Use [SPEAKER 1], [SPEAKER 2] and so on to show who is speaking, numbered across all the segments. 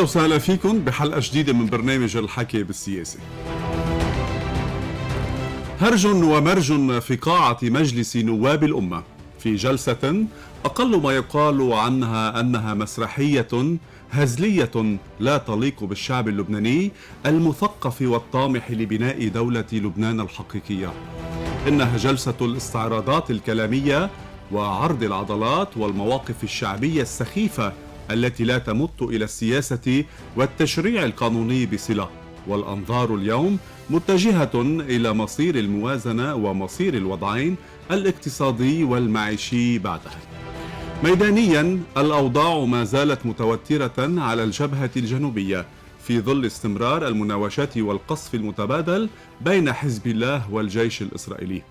[SPEAKER 1] أهلا وسهلا فيكم بحلقة جديدة من برنامج الحكي بالسياسة. هرج ومرج في قاعة مجلس نواب الأمة في جلسة أقل ما يقال عنها أنها مسرحية هزلية لا تليق بالشعب اللبناني المثقف والطامح لبناء دولة لبنان الحقيقية. إنها جلسة الاستعراضات الكلامية وعرض العضلات والمواقف الشعبية السخيفة التي لا تمت إلى السياسة والتشريع القانوني بصلة، والأنظار اليوم متجهة إلى مصير الموازنة ومصير الوضعين الاقتصادي والمعيشي بعدها. ميدانيا الأوضاع ما زالت متوترة على الجبهة الجنوبية في ظل استمرار المناوشات والقصف المتبادل بين حزب الله والجيش الإسرائيلي.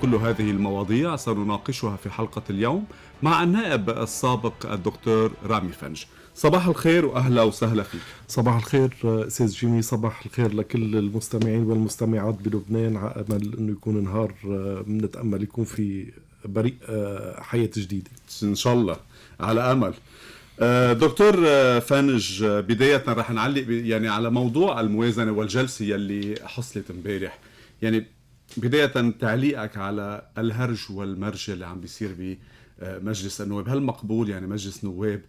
[SPEAKER 1] كل هذه المواضيع سنناقشها في حلقة اليوم مع النائب السابق الدكتور رامي فنج. صباح الخير وأهلا وسهلا فيك.
[SPEAKER 2] صباح الخير أستاذ جيمي، صباح الخير لكل المستمعين والمستمعات بلبنان. على أمل أنه يكون نهار بنتأمل يكون في بريء حياة جديدة
[SPEAKER 1] إن شاء الله، على أمل. دكتور فنج، بداية رح نعلق يعني على موضوع الموازنة والجلسة يلي حصلت امبارح. يعني بداية تعليقك على الهرج والمرج اللي عم بيصير بمجلس النواب. هل مقبول يعني مجلس نواب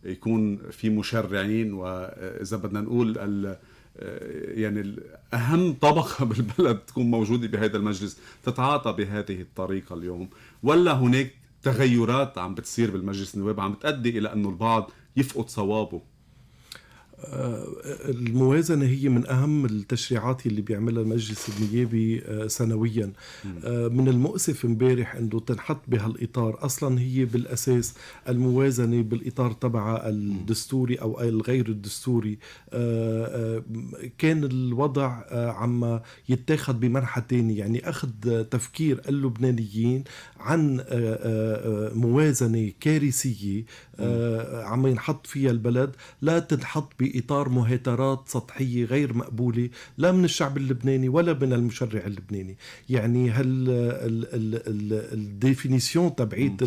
[SPEAKER 1] يكون في مشرعين، وإذا بدنا نقول يعني أهم طبقة بالبلد تكون موجودة بهذا المجلس تتعاطى بهذه الطريقة اليوم، ولا هناك تغيرات عم بتصير بالمجلس النواب عم بتؤدي إلى أنه البعض يفقد صوابه؟
[SPEAKER 2] الموازنة هي من أهم التشريعات اللي بيعملها المجلس النيابي سنويا. من المؤسف امبارح أنه تنحط بهالإطار. أصلا هي بالأساس الموازنة بالإطار تبع الدستوري أو الغير الدستوري. كان الوضع عم يتاخد بمنحى تاني، يعني أخذ تفكير اللبنانيين عن موازنة كارثية عم ينحط فيها البلد، لا تنحط بإطار مهاترات سطحية غير مقبولة لا من الشعب اللبناني ولا من المشرع اللبناني. يعني الديفينيسيون تبعيت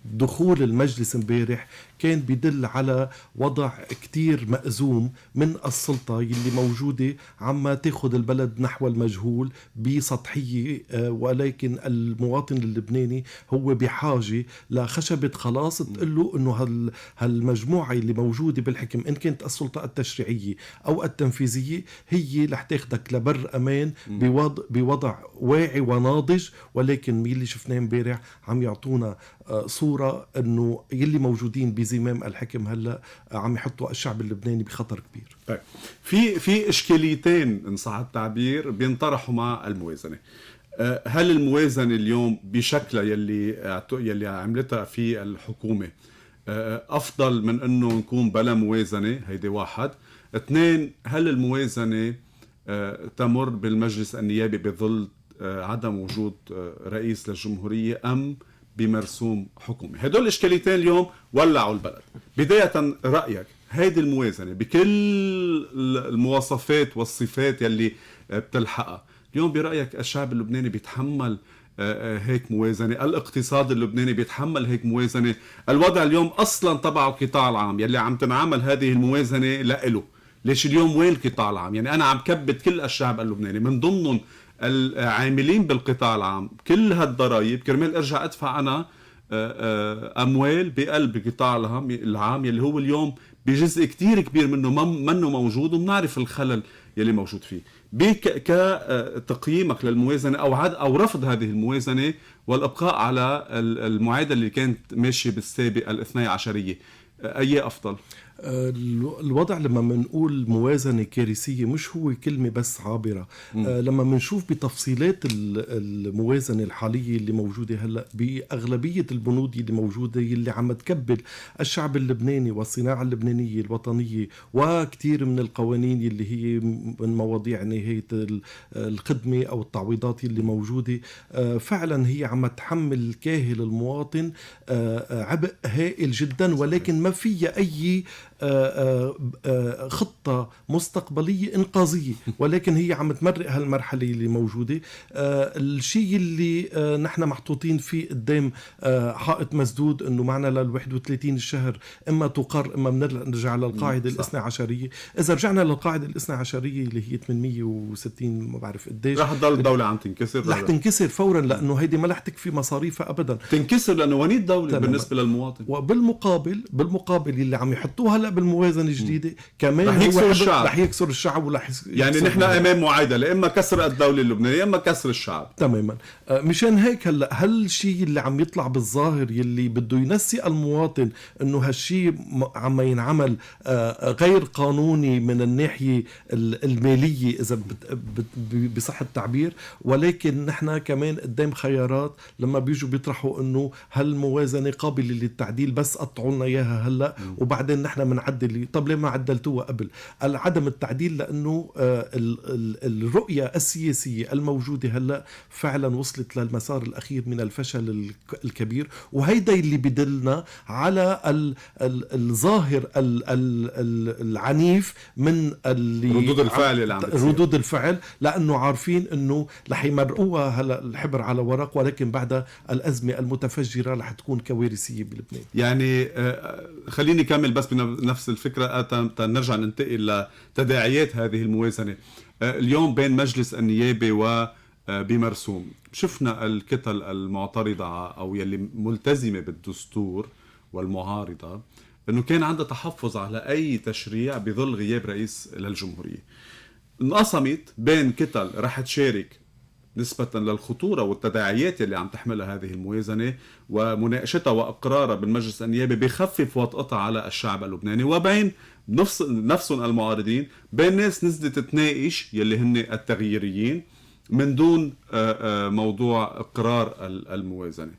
[SPEAKER 2] دخول المجلس امبارح كان بيدل على وضع كتير مأزوم من السلطة اللي موجودة عما تاخد البلد نحو المجهول بسطحية. ولكن المواطن اللبناني هو بحاجة لخشبة خلاص تقوله انه هالمجموعة اللي موجودة بالحكم ان كانت السلطة التشريعية او التنفيذية هي رح تاخدك لبر امان بوضع واعي وناضج. ولكن اللي شفناه امبارح عم يعطونا صورة انه يلي موجودين بزمام الحكم هلا عم يحطوا الشعب اللبناني بخطر كبير.
[SPEAKER 1] طيب، في اشكاليتين ان صح التعبير بينطرحوا مع الموازنة. هل الموازنة اليوم بشكلها يلي عملتها في الحكومة افضل من انه نكون بلا موازنة؟ هيدي واحد. اثنين، هل الموازنة تمر بالمجلس النيابي بظل عدم وجود رئيس للجمهورية أم بمرسوم حكومي؟ هدول الإشكاليتين اليوم ولعوا البلد. بداية رأيك، هيدي الموازنة بكل المواصفات والصفات يلي بتلحقها اليوم، برأيك الشعب اللبناني بيتحمل هيك موازنة؟ الاقتصاد اللبناني بيتحمل هيك موازنة؟ الوضع اليوم أصلا تبع القطاع العام يلي عم تنعمل هذه الموازنة لإله. ليش اليوم وين القطاع العام؟ يعني أنا عم كبت كل الشعب اللبناني من ضمنهم العاملين بالقطاع العام كل هالضرائب كرمال ارجع ادفع انا اموال بقلب القطاع العام يلي هو اليوم بجزء كتير كبير منه موجود، وبنعرف الخلل يلي موجود فيه. كتقييمك للموازنة او رفض هذه الموازنة والابقاء على المعادلة اللي كانت ماشية بالسابق الاثني عشرية، اي افضل؟
[SPEAKER 2] الوضع لما منقول موازنة كارثية مش هو كلمة بس عابرة. لما منشوف بتفصيلات الموازنة الحالية اللي موجودة هلأ بأغلبية البنود اللي موجودة اللي عم تكبل الشعب اللبناني والصناعة اللبنانية الوطنية وكتير من القوانين اللي هي من مواضيع نهاية الخدمة أو التعويضات اللي موجودة، فعلا هي عم تحمل كاهل المواطن عبء هائل جدا. ولكن ما فيها أي خطة مستقبلية إنقاذية، ولكن هي عم تمرق هالمرحلة اللي موجودة. الشيء اللي نحن محطوطين فيه قدام حائط مسدود، إنه معنا لل 31 الشهر إما تقر إما بنرجع للقاعدة الاثنى عشرية. إذا رجعنا للقاعدة الاثنى عشرية اللي هي 860 ما بعرف قديش،
[SPEAKER 1] رح تضل الدولة عم تنكسر،
[SPEAKER 2] رح تنكسر فورا، لأنه هيدي ما رح تكفي مصاريفها أبدا،
[SPEAKER 1] تنكسر لأنه ونيد الدولة بالنسبة للمواطن.
[SPEAKER 2] وبالمقابل اللي عم يحطوها هلا بالموازنة الجديدة كمان
[SPEAKER 1] رح يكسر الشعب،
[SPEAKER 2] رح يكسر الشعب
[SPEAKER 1] يعني نحن أمام معادلة، إما كسر الدولة اللبنانية إما كسر الشعب.
[SPEAKER 2] تماما. مشان هيك هلا هالشيء اللي عم يطلع بالظاهر يلي بده ينسي المواطن انه هالشيء عم ينعمل غير قانوني من الناحية المالية اذا بصح التعبير، ولكن نحن كمان قدام خيارات لما بيجوا بيطرحوا انه هالموازنة قابلة للتعديل، بس قطعوا لنا اياها هلا وبعدين نحن بنعدل. طب ليه ما عدلتوها قبل؟ عدم التعديل لانه الرؤية السياسية الموجودة هلا فعلا وصلت للمسار الأخير من الفشل الكبير، وهيدا اللي بدلنا على الظاهر العنيف من ردود الفعل، لأنه عارفين أنه رح يمرقوها هلا الحبر على ورق، ولكن بعد الأزمة المتفجرة رح تكون كوارثية بلبنان.
[SPEAKER 1] يعني خليني كمل بس بنفس الفكرة نرجع ننتقل لتداعيات هذه الموازنة. اليوم بين مجلس النيابة وبمرسوم شفنا الكتل المعترضة أو يلي ملتزمة بالدستور والمعارضة أنه كان عندها تحفظ على أي تشريع بظل غياب رئيس للجمهورية. انقسمت بين كتل رح تشارك نسبة للخطورة والتداعيات اللي عم تحملها هذه الموازنة ومناقشتها وإقرارها بالمجلس النيابي بخفف وطأتها على الشعب اللبناني، وبين نفسهم المعارضين، بين ناس نزلت تناقش يلي هن التغييريين من دون موضوع إقرار الموازنة.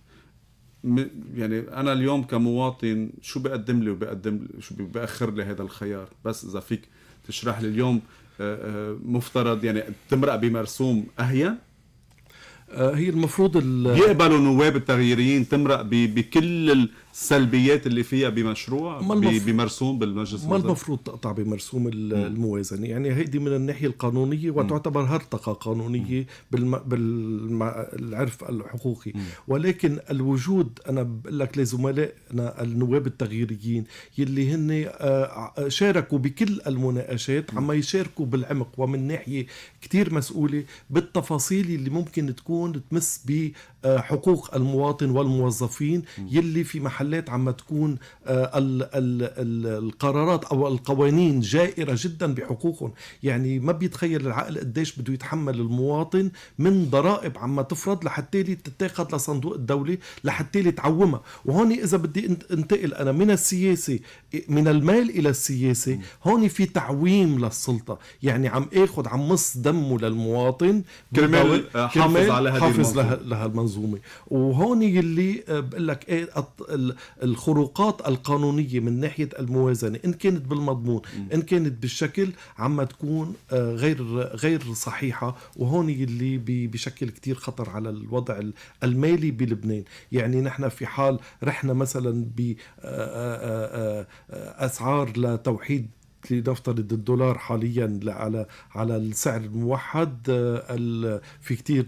[SPEAKER 1] يعني أنا اليوم كمواطن شو بقدم لي شو بأخر لي هذا الخيار؟ بس إذا فيك تشرح لي اليوم مفترض يعني تمرق بمرسوم أهين؟
[SPEAKER 2] هي المفروض
[SPEAKER 1] يقبلوا نواب التغييريين تمرق بكل السلبيات اللي فيها بمشروع بمرسوم بالمجلس؟
[SPEAKER 2] ما المفروض تقطع بمرسوم الموازنة، يعني هيدي من الناحية القانونية وتعتبر هرطقة قانونية بالعرف الحقوقي. ولكن الوجود، أنا بقول لك لزملائنا النواب التغييريين يلي هن شاركوا بكل المناقشات عما يشاركوا بالعمق ومن ناحية كتير مسؤولة بالتفاصيل اللي ممكن تكون تمس بحقوق المواطن والموظفين، يلي في محلات عم تكون القرارات أو القوانين جائرة جدا بحقوقهم. يعني ما بيتخيل العقل قديش بده يتحمل المواطن من ضرائب عم تفرض لحتى لي تتاخد لصندوق الدولة لحتى لي تعومها. وهون إذا بدي انتقل أنا من السياسة من المال إلى السياسة، هون في تعويم للسلطة، يعني عم مص دمه للمواطن
[SPEAKER 1] كرمال
[SPEAKER 2] حافظ لها المنظومة. وهون يلي بقول لك ايه الخروقات القانونية من ناحية الموازنة، إن كانت بالمضمون إن كانت بالشكل، عم تكون غير صحيحة، وهون يلي بشكل كتير خطر على الوضع المالي بلبنان. يعني نحن في حال رحنا مثلا بأسعار لتوحيد لنفترض الدولار حاليا على السعر الموحد، في كتير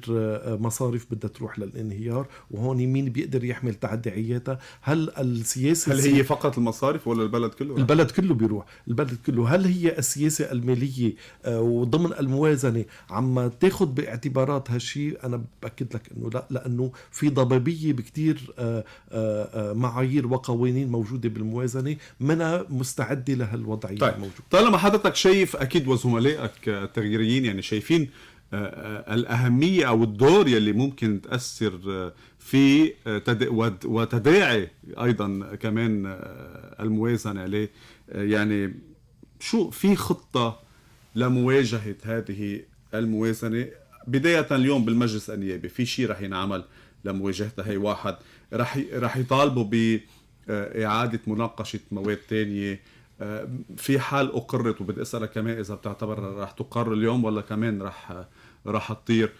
[SPEAKER 2] مصارف بدها تروح للانهيار، وهون مين بيقدر يحمل تداعياتها؟ هل السياسة
[SPEAKER 1] هل هي فقط المصارف ولا البلد كله؟
[SPEAKER 2] البلد كله بيروح، البلد كله. هل هي السياسة المالية وضمن الموازنة عم تاخد باعتبارات هالشيء؟ أنا بأكد لك أنه لا، لأنه في ضبابية بكتير معايير وقوانين موجودة بالموازنة منها مستعدة لهالوضعية.
[SPEAKER 1] طيب. طالما حضرتك شايف أكيد وزملائك التغييريين يعني شايفين الأهمية أو الدور يلي ممكن تأثر في وتداعي أيضا كمان الموازنة عليه، يعني شو في خطة لمواجهة هذه الموازنة بداية اليوم بالمجلس النيابي؟ في شيء رح ينعمل لمواجهتها؟ هي واحد رح يطالبوا بإعادة مناقشة مواد تانية في حال أقرت، وبدي أسألك كمان إذا بتعتبر رح تقر اليوم ولا كمان رح تطير،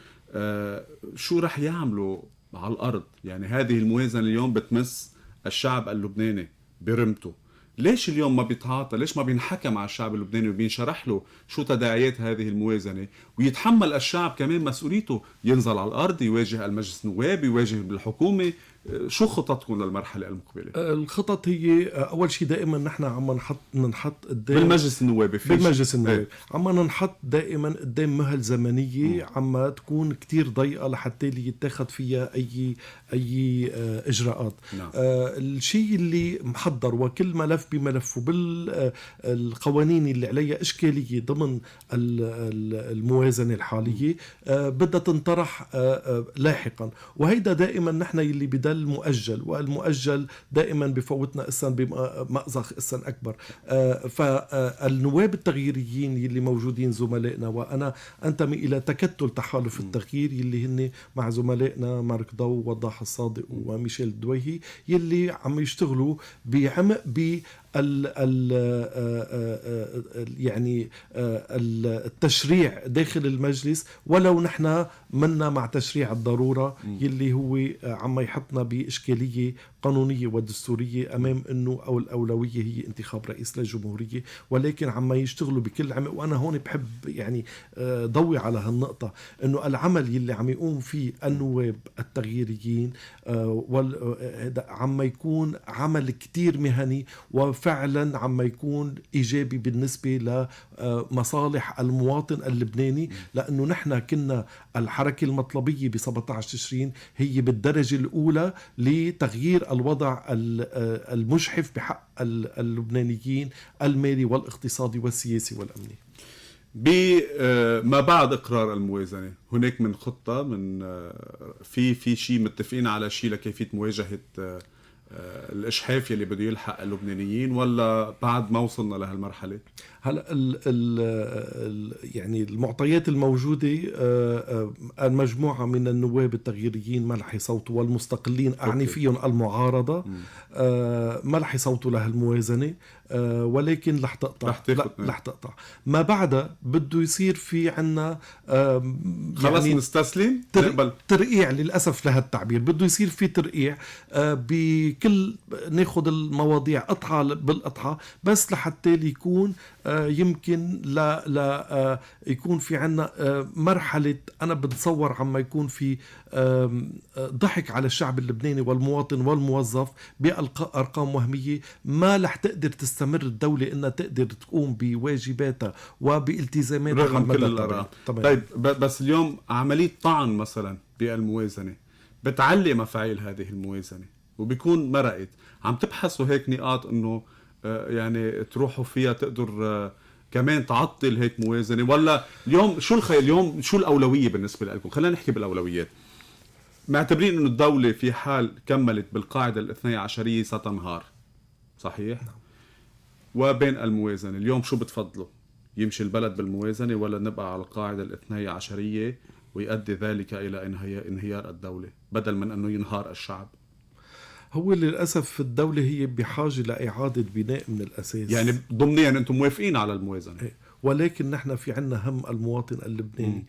[SPEAKER 1] شو رح يعملوا على الأرض؟ يعني هذه الموازنة اليوم بتمس الشعب اللبناني برمته، ليش اليوم ما بيتعاطى؟ ليش ما بينحكم على الشعب اللبناني وبينشرح له شو تداعيات هذه الموازنة، ويتحمل الشعب كمان مسؤوليته، ينزل على الأرض، يواجه المجلس النواب، يواجه الحكومة؟ شو خططكم للمرحلة المقبلة؟
[SPEAKER 2] الخطط هي أول شيء دائما نحن عم ننحط قدام
[SPEAKER 1] بالمجلس النوابي،
[SPEAKER 2] بالمجلس النوابي عم ننحط دائما قدام مهل زمنية عم تكون كتير ضيقة لحتى اللي يتاخد فيها أي إجراءات.
[SPEAKER 1] نعم.
[SPEAKER 2] الشيء اللي محضر وكل ملف بملفه بالقوانين اللي عليها إشكالية ضمن الموازنة الحالية بدها تنطرح لاحقا، وهيدا دائما نحن اللي بدل مؤجل، والمؤجل دائما بفوتنا إسن بمأزق إسن أكبر. فالنواب التغييريين اللي موجودين زملائنا، وأنا أنتمي إلى تكتل تحالف التغيير اللي هن مع زملائنا مارك ضو وضاح الصادق وميشيل الدويهي يلي عم يشتغلوا بعمق يعني التشريع داخل المجلس، ولو نحن منا مع تشريع الضرورة يلي هو عم يحطنا بإشكالية قانونية ودستورية أمام أنه أو الأولوية هي انتخاب رئيس للجمهورية، ولكن عم يشتغلوا بكل عمق. وأنا هون بحب يعني ضوي على هالنقطة، أنه العمل يلي عم يقوم فيه النواب التغييريين عم يكون عمل كتير مهني، وفعلا عم يكون إيجابي بالنسبة لمصالح المواطن اللبناني، لأنه نحن كنا الحركة المطلبية ب17 تشرين هي بالدرجة الأولى لتغيير الوضع المجحف بحق اللبنانيين المالي والاقتصادي والسياسي والأمني.
[SPEAKER 1] بما بعد إقرار الموازنة هناك من خطة، من في شيء متفقين على شيء لكيفية مواجهة الإشحاف يلي بده يلحق اللبنانيين، ولا بعد ما وصلنا لهالمرحلة؟
[SPEAKER 2] هلا يعني المعطيات الموجودة المجموعة من النواب التغييريين ما رح يصوتوا، والمستقلين أعني فيهم المعارضة ما رح يصوتوا لهالموازنة، ولكن رح تقطع ما بعدها. بده يصير في عنا
[SPEAKER 1] خلاص يعني نستسلم
[SPEAKER 2] ترقيع للأسف لهالتعبير. بده يصير في ترقيع بكل ناخد المواضيع قطعة بالقطعة، بس لحتى يكون يمكن لا يكون في عنا مرحلة أنا بتصور عما يكون في ضحك على الشعب اللبناني والمواطن والموظف بأرقام وهمية ما رح تقدر تستمر الدولة إنها تقدر تقوم بواجباتها وبالتزاماتها
[SPEAKER 1] رغم كل الآراء. طيب بس اليوم عملية طعن مثلا بالموازنة بتعلي مفاعيل هذه الموازنة وبيكون مرقت. عم تبحثوا هيك نقاط إنه يعني تروحوا فيها تقدر كمان تعطل هيك موازنة، ولا اليوم اليوم شو الأولوية بالنسبة لكم؟ خلينا نحكي بالأولويات. معتبرين إنه الدولة في حال كملت بالقاعدة الاثني عشرية ستنهار، صحيح؟ وبين الموازنة اليوم شو بتفضلوا؟ يمشي البلد بالموازنة ولا نبقى على القاعدة الاثني عشرية ويؤدي ذلك إلى انهيار الدولة بدل من أنه ينهار الشعب؟
[SPEAKER 2] هو للأسف الدولة هي بحاجة لإعادة بناء من الأساس.
[SPEAKER 1] يعني ضمنيا أنتم موافقين على الموازنة،
[SPEAKER 2] ولكن نحن في عنا هم المواطن اللبناني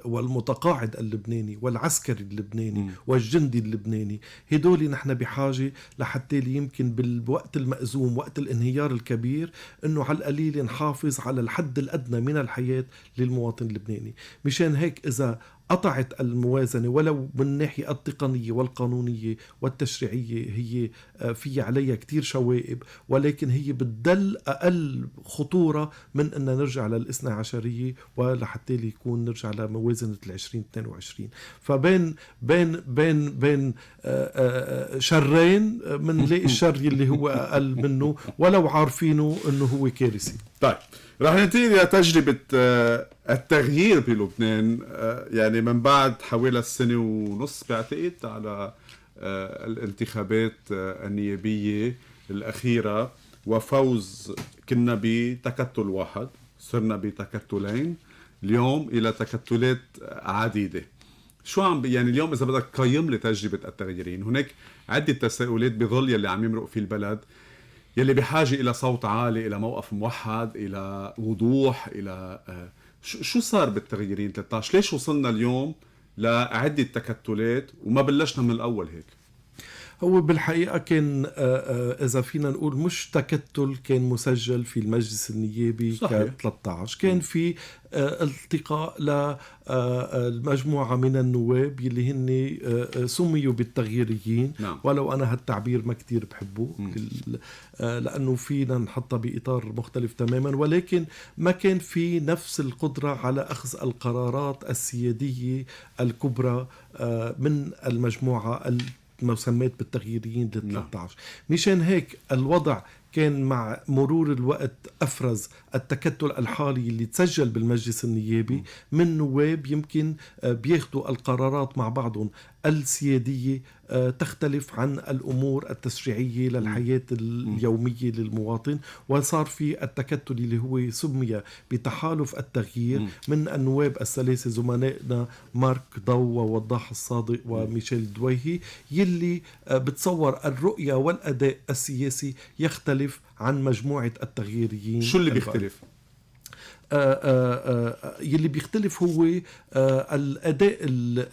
[SPEAKER 2] والمتقاعد اللبناني والعسكري اللبناني والجندي اللبناني. هدول نحن بحاجة لحتى يمكن بالوقت المأزوم وقت الانهيار الكبير انه على القليل نحافظ على الحد الأدنى من الحياة للمواطن اللبناني. مشان هيك إذا قطعت الموازنة ولو من الناحية التقنية والقانونية والتشريعية هي في عليها كتير شوائب، ولكن هي بتدل أقل خطورة من أن نرجع للإثنى عشرية ولحتى يكون نرجع لموازنة 2022. فبين بين بين بين شرين من نلاقي الشر اللي هو أقل منه ولو عارفينه أنه هو كارثي.
[SPEAKER 1] طيب رح ننتقل إلى تجربة التغيير بلبنان، يعني من بعد حوالي سنة ونص بعتقد على الانتخابات النيابية الأخيرة وفوز، كنا بتكتل واحد صرنا بتكتلين اليوم إلى تكتلات عديدة. شو يعني اليوم إذا بدك قيم لي تجربة التغييرين، هناك عدة تساؤلات بظل يلي عم يمرق في البلد يلي بحاجة إلى صوت عالي، إلى موقف موحد، إلى وضوح، إلى شو صار بالتغييرين 13؟ ليش وصلنا اليوم لعدة تكتلات وما بلشنا من الأول هيك؟
[SPEAKER 2] هو بالحقيقة كان إذا فينا نقول مش تكتل كان مسجل في المجلس النيابي
[SPEAKER 1] صحيح.
[SPEAKER 2] ك 13 كان في التقاء للمجموعة من النواب يلي هن سميوا بالتغييريين.
[SPEAKER 1] نعم.
[SPEAKER 2] ولو أنا هالتعبير ما كتير بحبه لأنه فينا نحطها بإطار مختلف تماما، ولكن ما كان في نفس القدرة على أخذ القرارات السيادية الكبرى من المجموعة المسمات بالتغييريين لل 13. مشان هيك الوضع كان مع مرور الوقت أفرز التكتل الحالي اللي تسجل بالمجلس النيابي من نواب يمكن بياخدوا القرارات مع بعضهم السيادية تختلف عن الأمور التشريعية للحياة اليومية للمواطن. وصار في التكتل اللي هو سمي بتحالف التغيير من النواب الثلاثة زملائنا مارك ضو ووضاح الصادق وميشيل دويهي، يلي بتصور الرؤية والأداء السياسي يختلف عن مجموعة التغييريين.
[SPEAKER 1] شو اللي بيختلف؟
[SPEAKER 2] يلي بيختلف هو الأداء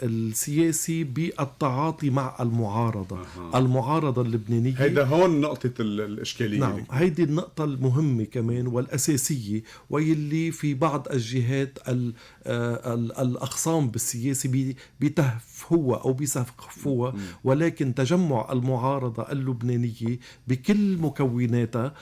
[SPEAKER 2] السياسي بالتعاطي مع المعارضة. المعارضة اللبنانية
[SPEAKER 1] هيدا هون نقطة الإشكالية.
[SPEAKER 2] نعم، هيدي النقطة المهمة كمان والأساسية، ويلي في بعض الجهات الأخصام بالسياسة بتهفوها أو بيسقفوها، ولكن تجمع المعارضة اللبنانية بكل مكوناتها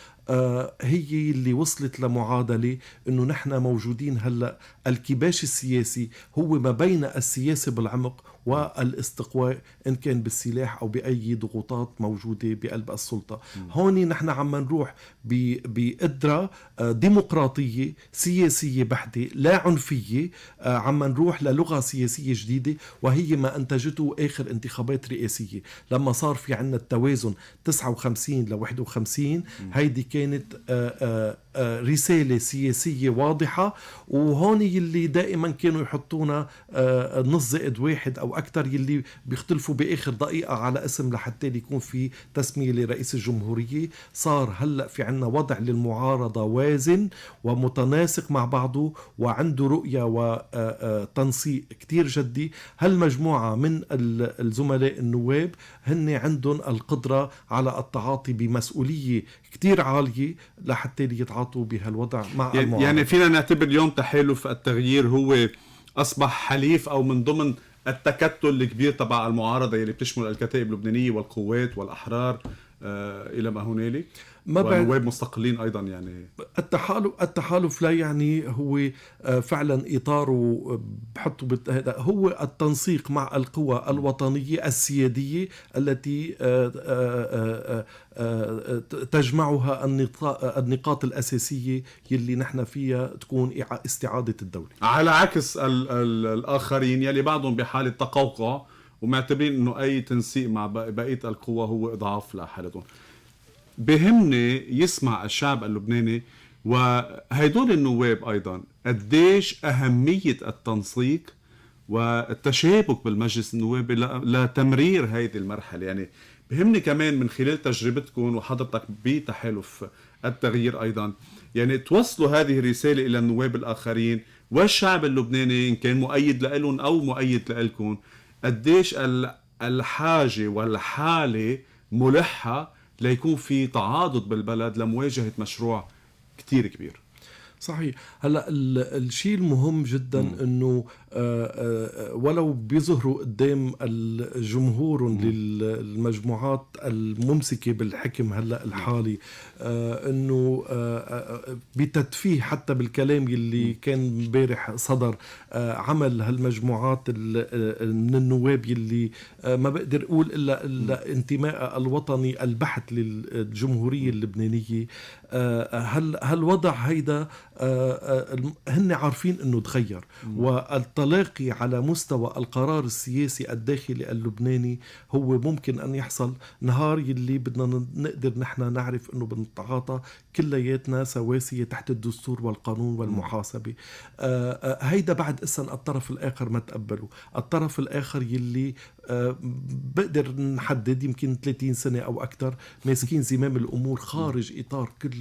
[SPEAKER 2] هي اللي وصلت لمعادلة إنه نحن موجودين هلأ. الكباش السياسي هو ما بين السياسة بالعمق والاستقواء إن كان بالسلاح أو بأي ضغوطات موجودة بقلب السلطة. هون نحن عم نروح بقدرة ديمقراطية سياسية بحتة لا عنفية، عم نروح للغة سياسية جديدة، وهي ما أنتجته آخر انتخابات رئاسية لما صار في عنا التوازن 59 ل 51. هيدي كانت رسالة سياسية واضحة. وهون يلي دائما كانوا يحطونا نص زائد واحد أو أكتر، يلي بيختلفوا بآخر دقيقة على اسم لحتى يكون في تسمية لرئيس الجمهورية. صار هلأ في عنا وضع للمعارضة وازن ومتناسق مع بعضه وعنده رؤية وتنسيق كتير جدي. هالمجموعة من الزملاء النواب هن عندهم القدرة على التعاطي بمسؤولية كتير عالية لحتى يتعاطوا بهالوضع مع المعارضة.
[SPEAKER 1] يعني فينا نعتبر اليوم تحالف التغيير هو أصبح حليف أو من ضمن التكتل الكبير تبع المعارضة يلي بتشمل الكتائب اللبنانية والقوات والأحرار إلى ما هنالك، ونواب مستقلين أيضا. يعني
[SPEAKER 2] التحالف لا يعني هو فعلا إطاره بحطه هو التنسيق مع القوى الوطنية السيادية التي تجمعها النقاط الأساسية يلي نحن فيها تكون استعادة الدولة، على
[SPEAKER 1] عكس الآخرين يلي بعضهم بحالة تقوقع ومعتبرين أنه أي تنسيق مع بقية القوى هو إضعاف لحالتهم. بهمني يسمع الشعب اللبناني وهيدول النواب أيضا قديش أهمية التنسيق والتشابك بالمجلس النوابي لتمرير هيدي المرحلة. يعني بهمني كمان من خلال تجربتكم وحضرتك بتحالف التغيير أيضا، يعني توصلوا هذه الرسالة إلى النواب الآخرين والشعب اللبناني إن كان مؤيد لهم أو مؤيد لكم، قديش الحاجة والحالة ملحة ليكون في تعاضد بالبلد لمواجهة مشروع كتير كبير.
[SPEAKER 2] صحيح. هلا الشيء المهم جدا انه ولو بيظهروا قدام الجمهور للمجموعات الممسكه بالحكم هلا الحالي انه بتدفيه حتى بالكلام يلي كان امبارح صدر عمل هالمجموعات من النواب يلي ما بقدر اقول الا انتماء الوطني البحت للجمهوريه اللبنانيه. هالوضع هيدا هن عارفين انه تغير، والتلاقي على مستوى القرار السياسي الداخلي اللبناني هو ممكن ان يحصل نهار يلي بدنا نقدر نحن نعرف انه بنتعاطى كلياتنا سواسية تحت الدستور والقانون والمحاسبة. هيدا بعد اسن الطرف الاخر ما تقبلوا. الطرف الاخر يلي بقدر نحدد يمكن 30 سنة او اكتر ماسكين زمام الامور خارج اطار كل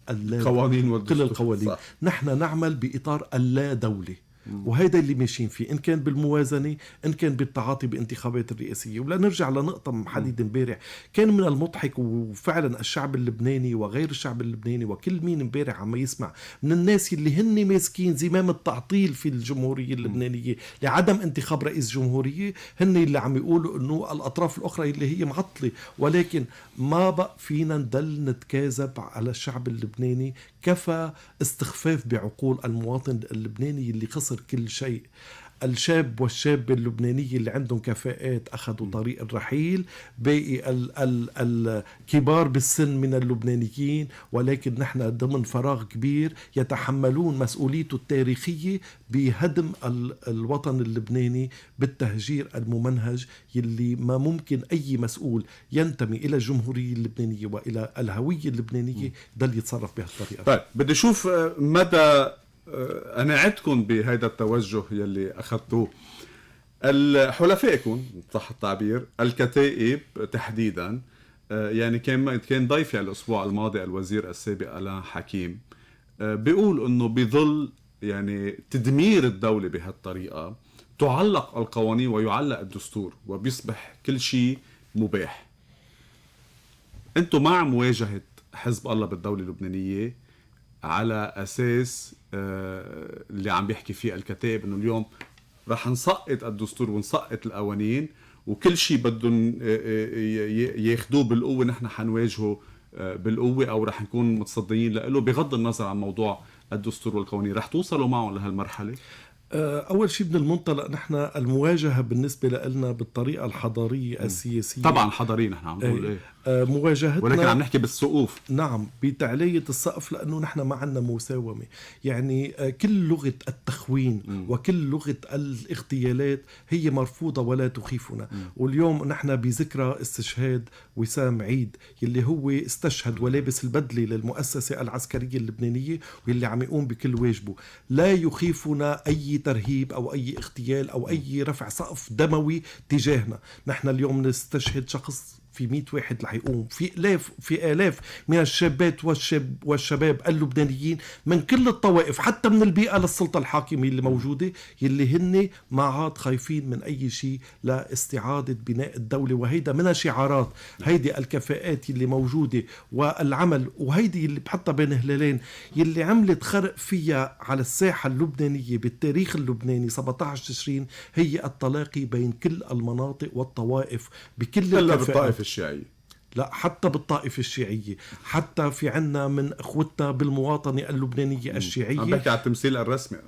[SPEAKER 2] القوانين. نحن نعمل بإطار اللا دولة. وهيدا اللي ماشيين فيه، إن كان بالموازنة إن كان بالتعاطي بانتخابات الرئاسية. ولا نرجع لنقطة حديد امبارح، كان من المضحك وفعلا الشعب اللبناني وغير الشعب اللبناني وكل مين امبارح عم يسمع من الناس اللي هن ماسكين زمام التعطيل في الجمهورية اللبنانية لعدم انتخاب رئيس جمهورية، هن اللي عم يقولوا انه الاطراف الاخرى اللي هي معطلة. ولكن ما بقى فينا نضل نتكاذب على الشعب اللبناني. كفى استخفاف بعقول المواطن اللبناني اللي خسر كل شيء. الشاب والشابة اللبنانية اللي عندهم كفاءات أخذوا طريق الرحيل، باقي الكبار بالسن من اللبنانيين، ولكن نحن ضمن فراغ كبير يتحملون مسؤوليته التاريخية بهدم الوطن اللبناني بالتهجير الممنهج، يلي ما ممكن أي مسؤول ينتمي إلى الجمهورية اللبنانية وإلى الهوية اللبنانية دل يتصرف بهالطريقة.
[SPEAKER 1] طيب بدي أشوف مدى أنا عدكم بهذا التوجه يلي أخذتوه حلفائكم صح التعبير الكتائب تحديدا. يعني كان ضيفي الأسبوع الماضي الوزير السابق ألان حكيم بيقول أنه بظل يعني تدمير الدولة بهالطريقة تعلق القوانين ويعلق الدستور وبيصبح كل شيء مباح. أنتم مع مواجهة حزب الله بالدولة اللبنانية على أساس اللي عم بيحكي فيه الكتائب انه اليوم راح نسقط الدستور ونسقط القوانين وكل شيء بدهم ياخدوه بالقوة نحن حنواجهه بالقوة او راح نكون متصديين له بغض النظر عن موضوع الدستور والقوانين؟ راح توصلوا معهم لهالمرحلة؟
[SPEAKER 2] أول شيء من المنطلق نحن المواجهة بالنسبة لنا بالطريقة الحضارية السياسية
[SPEAKER 1] طبعا حضارية نحن عم نقول
[SPEAKER 2] مواجهتنا،
[SPEAKER 1] ولكن عم نحكي بالسقوف.
[SPEAKER 2] نعم بتعلية السقف، لأنه نحن ما عندنا مساومة. يعني كل لغة التخوين وكل لغة الاغتيالات هي مرفوضة ولا تخيفنا. واليوم نحن بذكرى استشهاد وسام عيد يلي هو استشهد ولابس البدلة للمؤسسة العسكرية اللبنانية واللي عم يقوم بكل واجبه. لا يخيفنا أي ترهيب أو أي اغتيال أو أي رفع سقف دموي تجاهنا. نحن اليوم نستشهد شخص في 100 واحد رح يقوم، في آلاف من الشابات والشباب اللبنانيين من كل الطوائف حتى من البيئة للسلطة الحاكمة اللي موجودة، يلي هن ما عاد خايفين من أي شيء لاستعادة بناء الدولة. وهيدا منها شعارات، هيدي الكفاءات اللي موجودة والعمل، وهيدي اللي بحطها بين هلالين يلي عملت خرق فيها على الساحة اللبنانية بالتاريخ اللبناني 17 تشرين، هي التلاقي بين كل المناطق والطوائف بكل الكفاءات
[SPEAKER 1] الشيعية.
[SPEAKER 2] لا حتى بالطائفة الشيعية، حتى في عنا من أخوتنا بالمواطنة اللبنانية الشيعية.
[SPEAKER 1] عم بحكي على التمثيل الرسمي،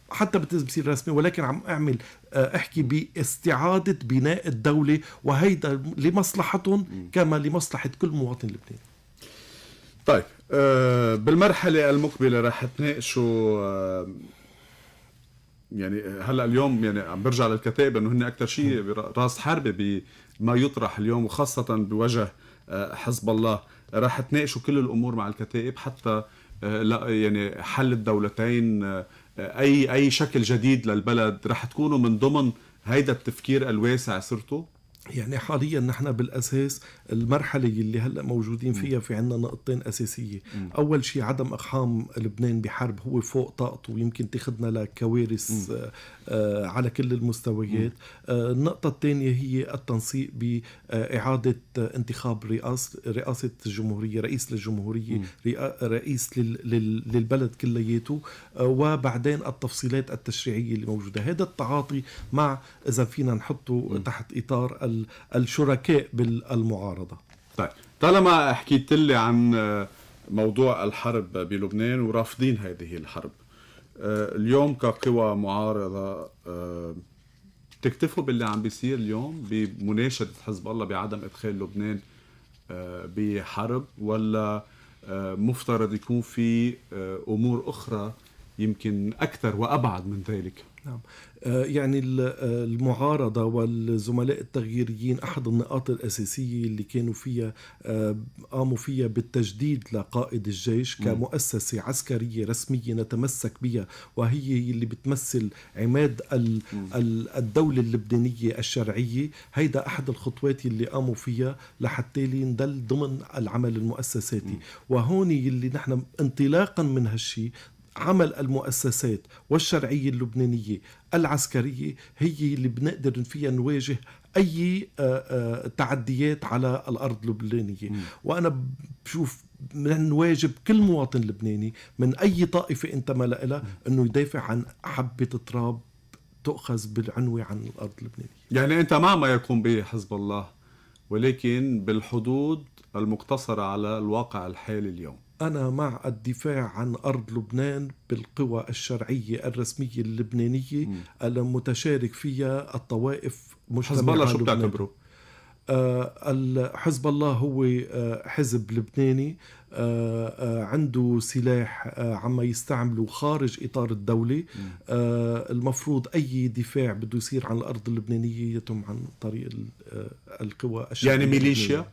[SPEAKER 2] حتى بالتمثيل الرسمي، ولكن عم أعمل أحكي باستعادة بناء الدولة، وهيدا لمصلحتهم كما لمصلحة كل مواطن لبناني.
[SPEAKER 1] طيب بالمرحلة المقبلة راح تناقشوا يعني هلا اليوم يعني عم برجع للكتائب انه هن اكثر شيء راس حربة بما يطرح اليوم، وخاصة بوجه حزب الله. راح تناقشوا كل الامور مع الكتائب حتى لا يعني حل الدولتين، اي شكل جديد للبلد، راح تكونوا من ضمن هيدا التفكير الواسع صرتوا؟
[SPEAKER 2] يعني حاليا نحن بالأساس المرحلة اللي هلأ موجودين فيها في عنا نقطتين أساسية. أول شيء عدم إقحام لبنان بحرب هو فوق طاقته ويمكن تاخدنا لكوارث على كل المستويات. النقطة الثانية هي التنسيق بإعادة انتخاب رئاسة الجمهورية، رئيس للجمهورية، رئيس للبلد كلياته، وبعدين التفصيلات التشريعية اللي موجودة. هذا التعاطي مع إذا فينا نحطه تحت إطار الشركاء بالمعارضة.
[SPEAKER 1] طيب طالما حكيت لي عن موضوع الحرب بلبنان ورافضين هذه الحرب، اليوم كقوى معارضة تكتفوا باللي عم بيصير اليوم بمناشدة حزب الله بعدم إدخال لبنان بحرب، ولا مفترض يكون في أمور أخرى يمكن أكثر وأبعد من ذلك؟
[SPEAKER 2] نعم، يعني المعارضة والزملاء التغييريين أحد النقاط الأساسية اللي كانوا فيها قاموا فيها بالتجديد لقائد الجيش كمؤسسة عسكرية رسمية نتمسك بها، وهي اللي بتمثل عماد الدولة اللبنانية الشرعية. هيدا أحد الخطوات اللي قاموا فيها لحتى ندل ضمن العمل المؤسساتي. وهون اللي نحن انطلاقا من هالشي عمل المؤسسات والشرعية اللبنانية العسكرية هي اللي بنقدر فيها نواجه أي تعديات على الأرض اللبنانية. وأنا بشوف من واجب كل مواطن لبناني من أي طائفة انتمى لها أنه يدافع عن حبة تراب تؤخذ بالعنوة عن الأرض اللبنانية.
[SPEAKER 1] يعني أنت مع ما يقوم به حزب الله، ولكن بالحدود المقتصرة على الواقع الحالي اليوم.
[SPEAKER 2] أنا مع الدفاع عن أرض لبنان بالقوى الشرعية الرسمية اللبنانية المتشارك فيها الطوائف مجتمعة.
[SPEAKER 1] حزب الله شو بتعتبره؟
[SPEAKER 2] حزب الله هو حزب لبناني عنده سلاح عم يستعمله خارج إطار الدولة. المفروض أي دفاع بده يصير عن الأرض اللبنانية يتم عن طريق القوى الشرعية.
[SPEAKER 1] يعني ميليشيا؟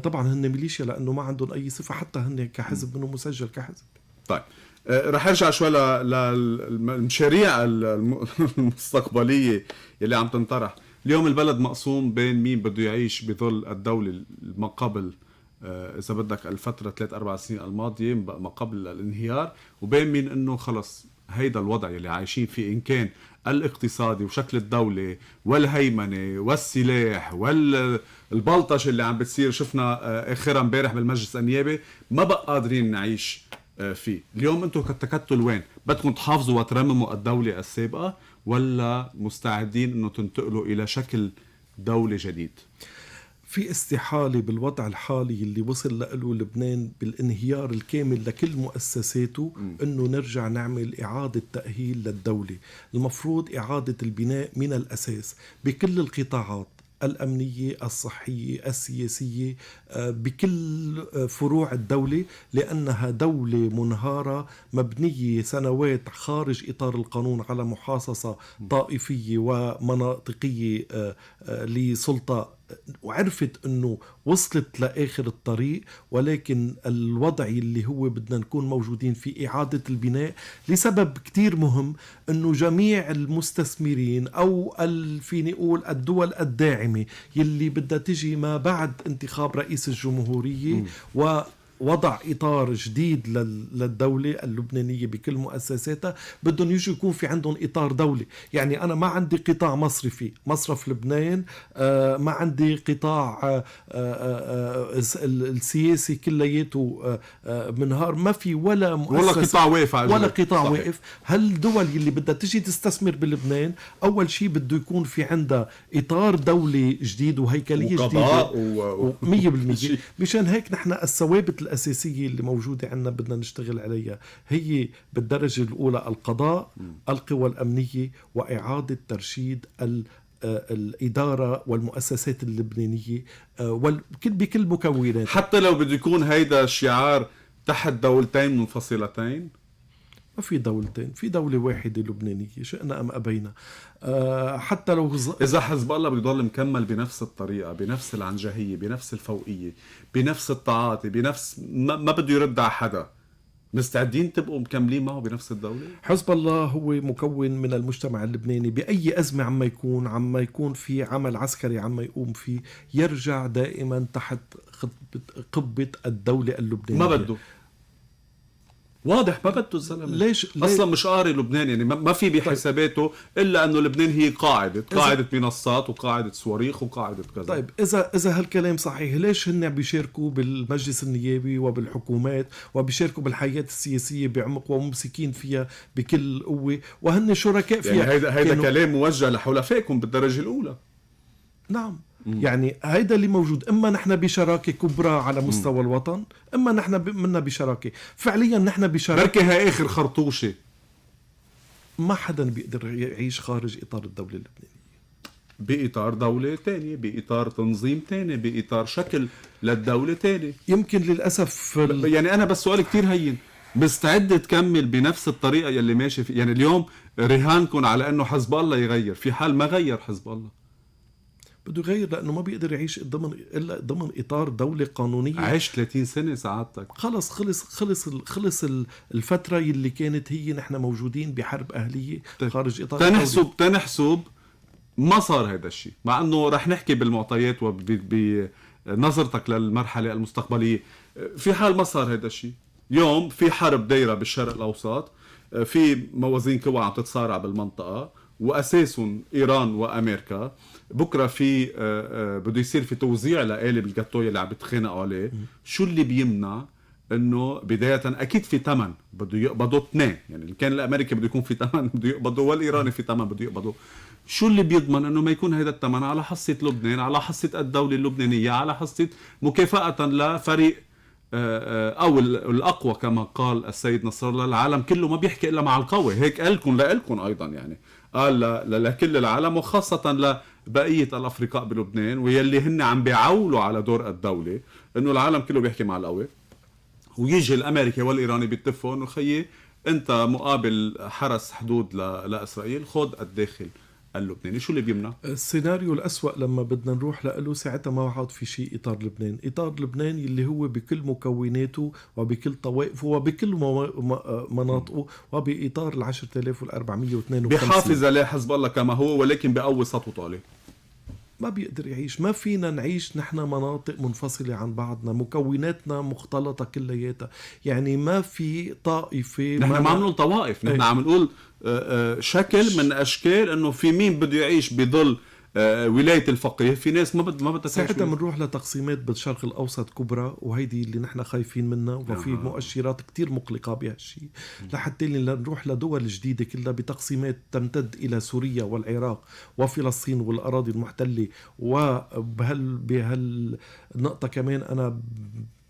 [SPEAKER 2] طبعا هن ميليشيا لأنه ما عندهم أي صفة، حتى هن كحزب منه مسجل كحزب.
[SPEAKER 1] طيب رح ارجع شوي للمشاريع المستقبلية اللي عم تنطرح اليوم. البلد مقسوم بين مين بده يعيش بظل الدولة ما قبل إذا بدك الفترة 3-4 سنين الماضية ما قبل الانهيار، وبين مين إنه خلص هيدا الوضع اللي عايشين فيه، إن كان الاقتصادي وشكل الدولة والهيمنة والسلاح والبلطش اللي عم بتصير. شفنا آخرها امبارح بالمجلس النيابي، ما بقى قادرين نعيش فيه. اليوم انتم كتكتوا لوين؟ بدكم تحافظوا وترمموا الدولة السابقة ولا مستعدين انه تنتقلوا الى شكل دولة جديد؟
[SPEAKER 2] في استحالة بالوضع الحالي اللي وصل له لبنان بالانهيار الكامل لكل مؤسساته انه نرجع نعمل اعادة تأهيل للدولة. المفروض اعادة البناء من الاساس بكل القطاعات الأمنية، الصحية، السياسية، بكل فروع الدولة، لأنها دولة منهارة مبنية سنوات خارج إطار القانون على محاصصة طائفية ومناطقية لسلطة، وعرفت أنه وصلت لآخر الطريق. ولكن الوضع اللي هو بدنا نكون موجودين في إعادة البناء لسبب كتير مهم، أنه جميع المستثمرين أو فيني أقول الدول الداعمة يلي بدها تجي ما بعد انتخاب رئيس الجمهورية ووضع إطار جديد للدولة اللبنانية بكل مؤسساتها، بدهم يجوا يكون في عندهم إطار دولي. يعني أنا ما عندي قطاع مصرفي، مصرف لبنان، ما عندي قطاع السياسي كلياته منهار، ما في ولا
[SPEAKER 1] قطاع واقف،
[SPEAKER 2] ولا قطاع واقف. هالدول اللي بدها تجي تستثمر بلبنان أول شيء بده يكون في عندها إطار دولي جديد وهيكلية جديدة 100%. مشان هيك نحن الثوابت الأساسية اللي موجودة عندنا بدنا نشتغل عليها هي بالدرجة الأولى القضاء، القوى الأمنية، وإعادة ترشيد الإدارة والمؤسسات اللبنانية بكل مكونات.
[SPEAKER 1] حتى لو بده يكون هيدا الشعار تحت دولتين منفصلتين،
[SPEAKER 2] ما في دولتين، في دولة واحدة لبنانية شئنا أم أبينا. حتى لو
[SPEAKER 1] إذا حزب الله بيضل مكمل بنفس الطريقة، بنفس العنجهية، بنفس الفوقية، بنفس التعاطي، بنفس ما بده يرد على حدا، مستعدين تبقوا مكملين معه بنفس الدولة؟
[SPEAKER 2] حزب الله هو مكون من المجتمع اللبناني، بأي أزمة عما يكون في عمل عسكري عما يقوم فيه، يرجع دائما تحت قبة الدولة اللبنانية.
[SPEAKER 1] ما بده، واضح ما بده الزلمه. ليش اصلا مش قاري لبنان، يعني ما في بحساباته الا انه لبنان هي قاعده منصات وقاعده صواريخ وقاعده كذا.
[SPEAKER 2] طيب اذا هالكلام صحيح، ليش هن بيشاركوا بالمجلس النيابي وبالحكومات وبيشاركوا بالحياه السياسيه بعمق وممسكين فيها بكل قوه وهن شركاء فيها؟
[SPEAKER 1] يعني هيدا كلام موجه لحلفائكم بالدرجه الاولى.
[SPEAKER 2] نعم. يعني هيدا اللي موجود، اما نحن بشراكه كبرى على مستوى الوطن، اما نحن منا بشراكه فعليا. نحن بشراكه
[SPEAKER 1] بركي هاي اخر خرطوشه.
[SPEAKER 2] ما حدا بيقدر يعيش خارج اطار الدوله اللبنانيه،
[SPEAKER 1] باطار دوله تانية، باطار تنظيم تاني، باطار شكل للدوله تاني.
[SPEAKER 2] يمكن للاسف
[SPEAKER 1] يعني انا بس سؤال كتير هين، مستعد تكمل بنفس الطريقه يلي ماشي يعني اليوم رهانكم على انه حزب الله يغير، في حال ما غير حزب الله
[SPEAKER 2] بده يغير، لأنه ما بيقدر يعيش إلا ضمن إطار دولة قانونية.
[SPEAKER 1] عاش 30 سنة سعادتك،
[SPEAKER 2] خلص الفترة اللي كانت هي نحن موجودين بحرب أهلية خارج إطار
[SPEAKER 1] تنحسب ما صار هذا الشيء، مع أنه رح نحكي بالمعطيات وبنظرتك للمرحلة المستقبلية. في حال ما صار هذا الشيء، يوم في حرب دايرة بالشرق الأوسط، في موازين قوى عم تتصارع بالمنطقة وأساسهم إيران وأمريكا. بكرة في بده يصير في توزيع لقالب الجاتو اللي عم بتخانقوا عليه. شو اللي بيمنع انه بداية اكيد في ثمن بده يقبضوا اثنين، يعني ان كان الامريكي بده يكون في ثمن بده يقبضوا والايراني في ثمن بده يقبضوا. شو اللي بيضمن انه ما يكون هذا الثمن على حصة لبنان، على حصة الدولة اللبنانية، على حصة مكافأة لفريق او الاقوى كما قال السيد نصر الله. العالم كله ما بيحكي الا مع القوي، هيك قالكم لكم ايضا، يعني قال لكل العالم وخاصة لبقية الافرقاء بلبنان ويلي هن عم بيعولوا على دور الدولة، انه العالم كله بيحكي مع القوي. ويجي الامريكي والايراني بيتفقوا انه خيي انت مقابل حرس حدود لاسرائيل خذ الداخل اللبناني. شو اللي بيمنع؟
[SPEAKER 2] السيناريو الأسوأ لما بدنا نروح له ساعتها ما عاد في شيء إطار لبنان. إطار لبنان اللي هو بكل مكوناته وبكل طوائفه وبكل مناطقه وبإطار 10,452
[SPEAKER 1] بحافظ عليه حزب الله كما هو، ولكن بقوي سطوته عليه.
[SPEAKER 2] ما بيقدر يعيش. ما فينا نعيش نحن مناطق منفصلة عن بعضنا، مكوناتنا مختلطة كلياتها، يعني ما في طائفة.
[SPEAKER 1] نحن ما عم نقول طوائف، نحن عم نقول شكل من أشكال إنه في مين بده يعيش بظل ولاية الفقيه، في ناس ما بدها
[SPEAKER 2] ساعتها بنروح لتقسيمات بالشرق الأوسط كبرى، وهيدي اللي نحن خايفين منها، وفي مؤشرات كتير مقلقة بهالشيء. لحتى نروح لدول جديدة كلها بتقسيمات تمتد إلى سوريا والعراق وفلسطين والأراضي المحتلة. بهالنقطة كمان أنا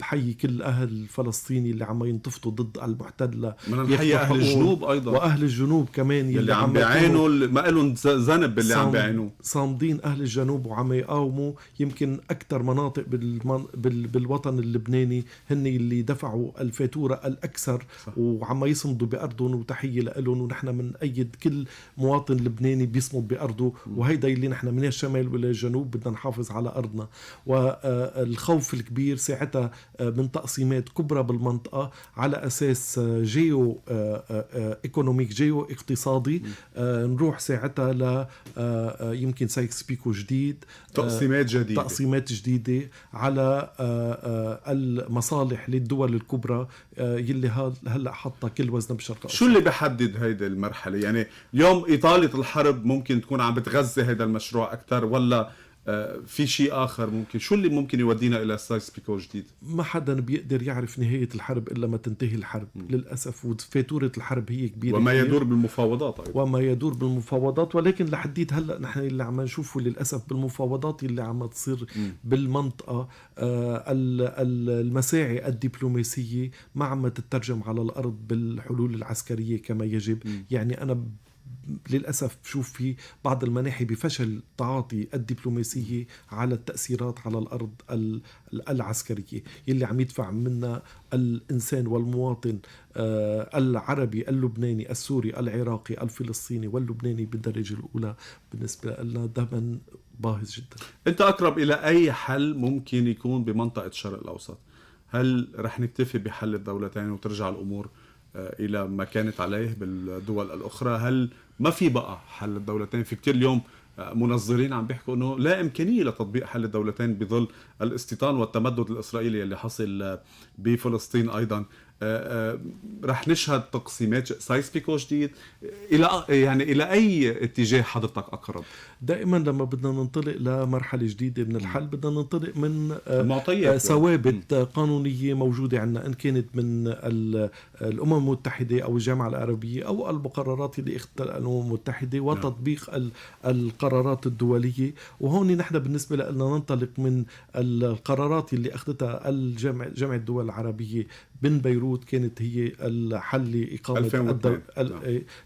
[SPEAKER 2] بحيي كل أهل فلسطيني اللي عم ينتفضوا ضد المحتل.
[SPEAKER 1] بنحيي أهل الجنوب أيضا،
[SPEAKER 2] وأهل الجنوب كمان
[SPEAKER 1] اللي عم بيعانوا، ما لهم ذنب باللي عم بيعانوا،
[SPEAKER 2] صامدين أهل الجنوب وعم يقاوموا. يمكن أكثر مناطق بالوطن اللبناني هن اللي دفعوا الفاتورة الأكثر وعم يصمدوا بأرضهم، وتحية لهم. ونحن من أيد كل مواطن لبناني بيصمد بأرضه، وهيدا اللي نحن من الشمال ولا الجنوب بدنا نحافظ على أرضنا. والخوف الكبير ساعتها من تقسيمات كبرى بالمنطقة على أساس جيو ايكونوميك، جيو اقتصادي. نروح ساعتها ل يمكن سايكس بيكو جديد، تقسيمات جديدة على المصالح للدول الكبرى يلي هلأ حطها كل وزنها بالشرق الأوسط.
[SPEAKER 1] شو اللي بحدد هيدا المرحلة؟ يعني يوم إطالة الحرب ممكن تكون عم بتغذي هيدا المشروع أكتر، ولا في شيء آخر ممكن؟ شو اللي ممكن يودينا إلى سايكس بيكو جديد؟
[SPEAKER 2] ما حدا بيقدر يعرف نهاية الحرب إلا ما تنتهي الحرب للأسف، وفاتورة الحرب هي كبيرة
[SPEAKER 1] وما يدور بالمفاوضات أيضا.
[SPEAKER 2] وما يدور بالمفاوضات. ولكن لحديت هلأ نحن اللي عم نشوفه للأسف بالمفاوضات اللي عم تصير بالمنطقة، المساعي الدبلوماسية ما عم تترجم على الأرض بالحلول العسكرية كما يجب. يعني أنا للأسف بشوف في بعض المناحي بفشل تعاطي الدبلوماسية على التأثيرات على الأرض العسكرية يلي عم يدفع منا الإنسان والمواطن العربي اللبناني السوري العراقي الفلسطيني واللبناني بالدرجة الأولى. بالنسبة لنا دائما باهظ جدا.
[SPEAKER 1] أنت أقرب إلى أي حل ممكن يكون بمنطقة الشرق الأوسط؟ هل رح نكتفي بحل الدولتين وترجع الأمور إلى ما كانت عليه بالدول الأخرى؟ هل ما في بقى حل الدولتين؟ في كتير اليوم منظرين عم بيحكوا أنه لا إمكانية لتطبيق حل الدولتين بظل الاستيطان والتمدد الإسرائيلي اللي حصل بفلسطين أيضا. رح نشهد تقسيمات سايكس بيكو جديد. إلى أي اتجاه حضرتك أقرب؟
[SPEAKER 2] دائما لما بدنا ننطلق لمرحلة جديدة من الحل بدنا ننطلق من
[SPEAKER 1] معطيات
[SPEAKER 2] ثوابت قانونية موجودة عندنا، إن كانت من الأمم المتحدة أو الجامعة العربية أو المقررات اللي اخذتها الأمم المتحدة وتطبيق القرارات الدولية. وهون نحن بالنسبة لنا ننطلق من القرارات اللي أخذتها جامعة الدول العربية من بيروت، كانت هي الحل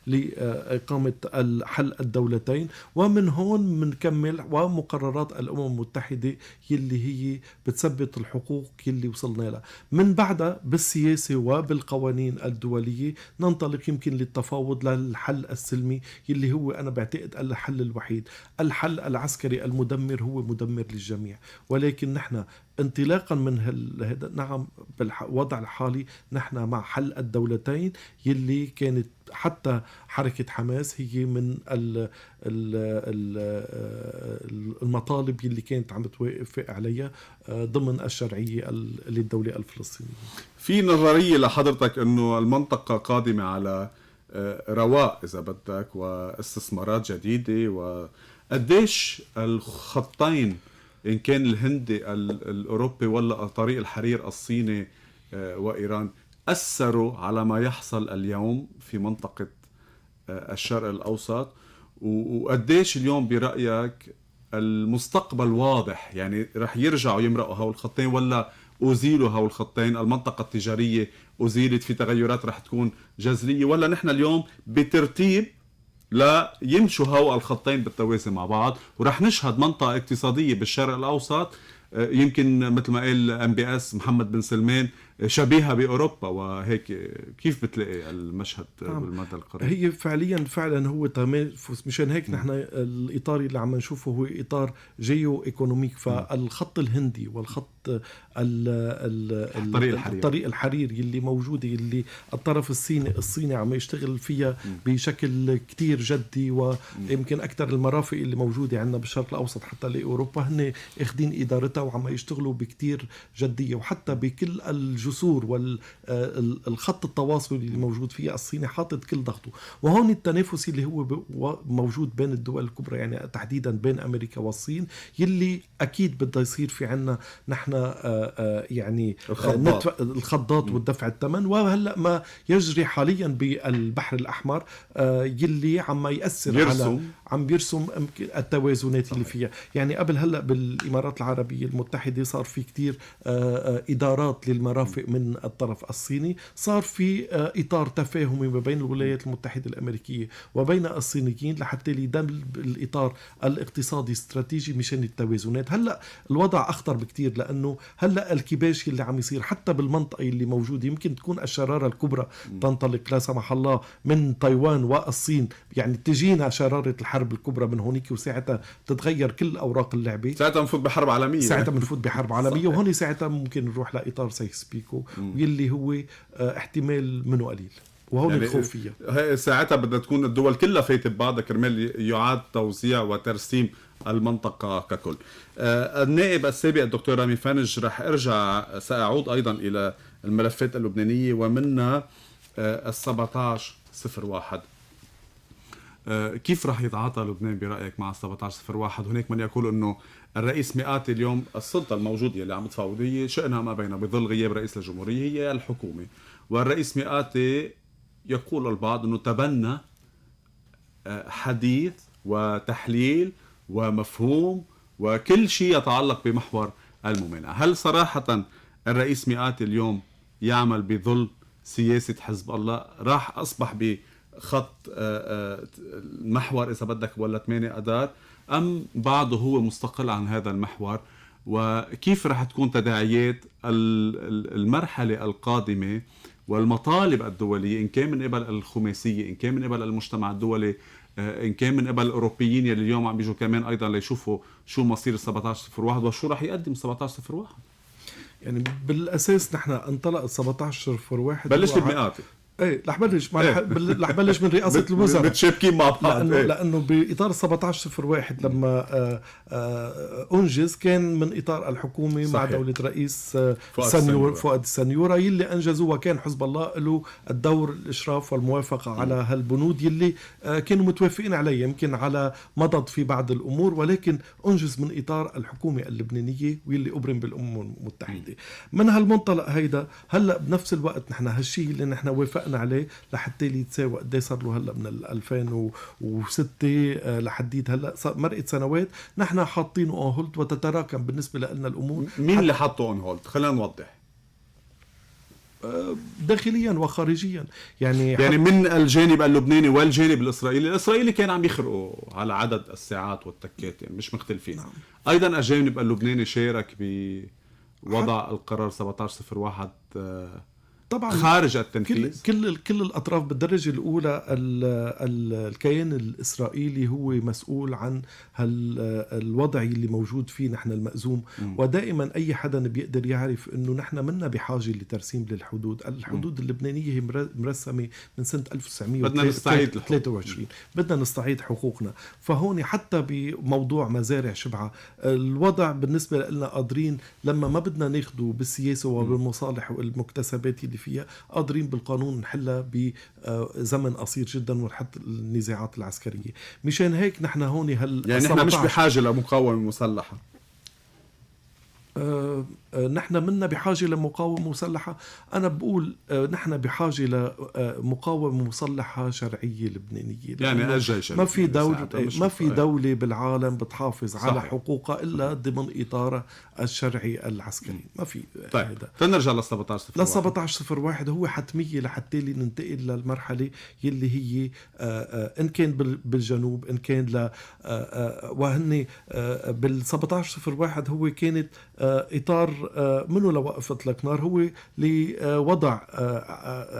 [SPEAKER 2] لإقامة الحل الدولتين. ومن هون بنكمل ومقررات الأمم المتحدة يلي هي بتثبت الحقوق يلي وصلنا لها. من بعدها بالسياسة وبالقوانين الدولية ننطلق يمكن للتفاوض للحل السلمي يلي هو أنا بعتقد الحل الوحيد. الحل العسكري المدمر هو مدمر للجميع، ولكن نحن انطلاقا من هذا نعم بالوضع الحالي نحن مع حل الدولتين يلي كانت حتى حركة حماس هي من المطالب يلي كانت عم توافق عليها ضمن الشرعية للدولة الفلسطينية.
[SPEAKER 1] في نظرية لحضرتك أنه المنطقة قادمة على رواء إذا بدك واستثمارات جديدة، وقديش الخطين إن كان الهندي الأوروبي ولا طريق الحرير الصيني وإيران أثروا على ما يحصل اليوم في منطقة الشرق الأوسط، وقديش اليوم برأيك المستقبل واضح؟ يعني رح يرجعوا يمرقوا هول الخطين ولا أزيلوا هول الخطين؟ المنطقة التجارية أزيلت، في تغيرات رح تكون جذرية، ولا نحن اليوم بترتيب لا يمشوا هوا الخطين بالتوازي مع بعض ورح نشهد منطقة اقتصادية بالشرق الأوسط يمكن مثل ما قال MBS محمد بن سلمان شبيهة بأوروبا وهيك؟ كيف بتلاقي المشهد بالمدى القريب؟
[SPEAKER 2] هي فعلا هو تنافس، مشان هيك نحن الإطار اللي عم نشوفه هو إطار جيو إيكونوميك. فالخط الهندي والخط الطريق الحرير اللي موجودة، اللي الطرف الصيني عم يشتغل فيها بشكل كتير جدي، ويمكن أكثر المرافق اللي موجودة عندنا بالشرق الأوسط حتى لأوروبا هن اخدين إدارتها وعم يشتغلوا بكتير جدية، وحتى بكل الجسور والخط التواصل اللي موجود فيها الصيني حاطط كل ضغطه. وهون التنافس اللي هو موجود بين الدول الكبرى، يعني تحديدا بين أمريكا والصين، يلي أكيد بده يصير في عنا نحن يعني الخضات والدفع الثمن. وهلأ ما يجري حاليا بالبحر الأحمر يلي عم يأثر عم بيرسم التوازنات اللي فيها. يعني قبل هلأ بالإمارات العربية المتحدة صار في كتير إدارات للمرافق من الطرف الصيني، صار في إطار تفاهمي ما بين الولايات المتحدة الأمريكية وبين الصينيين لحتى يدمج الإطار الاقتصادي استراتيجي مشان التوازنات. هلأ الوضع أخطر بكتير، لأنه هلأ الكباش اللي عم يصير حتى بالمنطقة اللي موجودة يمكن تكون الشرارة الكبرى تنطلق لا سمح الله من تايوان والصين، يعني تجينا شرارة الحرب الكبرى من هونيك، وساعتها تتغير كل أوراق اللعبة،
[SPEAKER 1] ساعتها بنفوت بحرب عالمية،
[SPEAKER 2] وهوني ساعتها ممكن نروح لإطار سايكس بيكو يلي هو احتمال منه قليل، وهون يعني الخوف فيها.
[SPEAKER 1] ساعتها بدها تكون الدول كلها فايتة ببعضها كرمال يعاد توزيع وترسيم المنطقة ككل. النائب السابق الدكتور رامي فنج، رح سأعود أيضا إلى الملفات اللبنانية ومنها 1701. كيف رح يتعاطى لبنان برأيك مع 1701؟ هناك من يقول أنه الرئيس مئاتي اليوم السلطة الموجودة اللي عم تفاوضية شأنها ما بين بظل غياب رئيس الجمهورية هي الحكومة، والرئيس مئاتي يقول البعض أنه تبنى حديث وتحليل ومفهوم وكل شيء يتعلق بمحور الممانعة. هل صراحة الرئيس مئاتي اليوم يعمل بظل سياسة حزب الله راح أصبح بخط المحور إذا بدك ولا 8 أدار، أم بعده هو مستقل عن هذا المحور؟ وكيف راح تكون تداعيات المرحلة القادمة والمطالب الدولية إن كان من قبل الخماسية، إن كان من قبل المجتمع الدولي، إن كان من قبل الأوروبيين يلي اليوم عم بيجوا كمان أيضا ليشوفوا شو مصير 1701 وشو راح يقدم 1701؟
[SPEAKER 2] يعني بالأساس نحن انطلق 1701
[SPEAKER 1] بلش بمئاتي.
[SPEAKER 2] ايه رح بلش من رئاسة الوزراء
[SPEAKER 1] متشابكين مع بعض،
[SPEAKER 2] لأنه بإطار 1701 لما أنجز كان من إطار الحكومة. صحيح. مع دولة رئيس فؤاد السنيورة يلي أنجزوا، وكان حزب الله له الدور الإشراف والموافقة على هالبنود يلي كانوا متوافقين عليه، يمكن على مضض في بعض الأمور، ولكن أنجز من إطار الحكومة اللبنانية واللي أبرم بالأمم المتحدة. من هالمنطلق هيدا هلأ بنفس الوقت نحن هالشيء اللي نحن وافقنا عليه لحتى يتساوى قد صار له هلا من 2006 لحديت هلا مرقت سنوات نحن حاطينه اون هولد وتتراكم بالنسبه لنا الامور.
[SPEAKER 1] مين اللي حاطه اون هولد؟ خلينا نوضح.
[SPEAKER 2] داخليا وخارجيا، يعني
[SPEAKER 1] من الجانب اللبناني والجانب الإسرائيلي كان عم يخرقوا على عدد الساعات والتكات، يعني مش مختلفين. نعم. أيضا الجانب اللبناني شارك بوضع القرار 1701
[SPEAKER 2] طبعا
[SPEAKER 1] خارج التنفيذ.
[SPEAKER 2] كل الأطراف بالدرجة الأولى الكيان الإسرائيلي هو مسؤول عن الوضع اللي موجود فيه نحن المأزوم. ودائما أي حدا بيقدر يعرف أنه نحن منا بحاجة لترسيم للحدود. الحدود اللبنانية هي مرسمة من سنة 1923. بدنا نستعيد حقوقنا. فهون حتى بموضوع مزارع شبعة الوضع بالنسبة لنا قادرين لما ما بدنا ناخده بالسياسة وبالمصالح والمكتسبات اللي فيها، قادرين بالقانون نحلها بزمن قصير جدا ونحط النزاعات العسكرية. مشان هيك نحن هون
[SPEAKER 1] يعني نحن مش بحاجة لمقاومة مسلحة.
[SPEAKER 2] نحن منا بحاجة لمقاومة مسلحة. أنا بقول نحن بحاجة لمقاومة مسلحة شرعية لبنانية.
[SPEAKER 1] يعني الجيش
[SPEAKER 2] ما في دولة بالعالم بتحافظ
[SPEAKER 1] صحيح.
[SPEAKER 2] على حقوقها إلا ضمن إطار الشرعي العسكري. ما في.
[SPEAKER 1] طيب تنرجع ل
[SPEAKER 2] 1701 هو حتمية لحتى ننتقل للمرحلة يلي هي إن كان بالجنوب إن كان وهن بال 1701 هو كانت إطار منه لوقف إطلاق نار، هو لوضع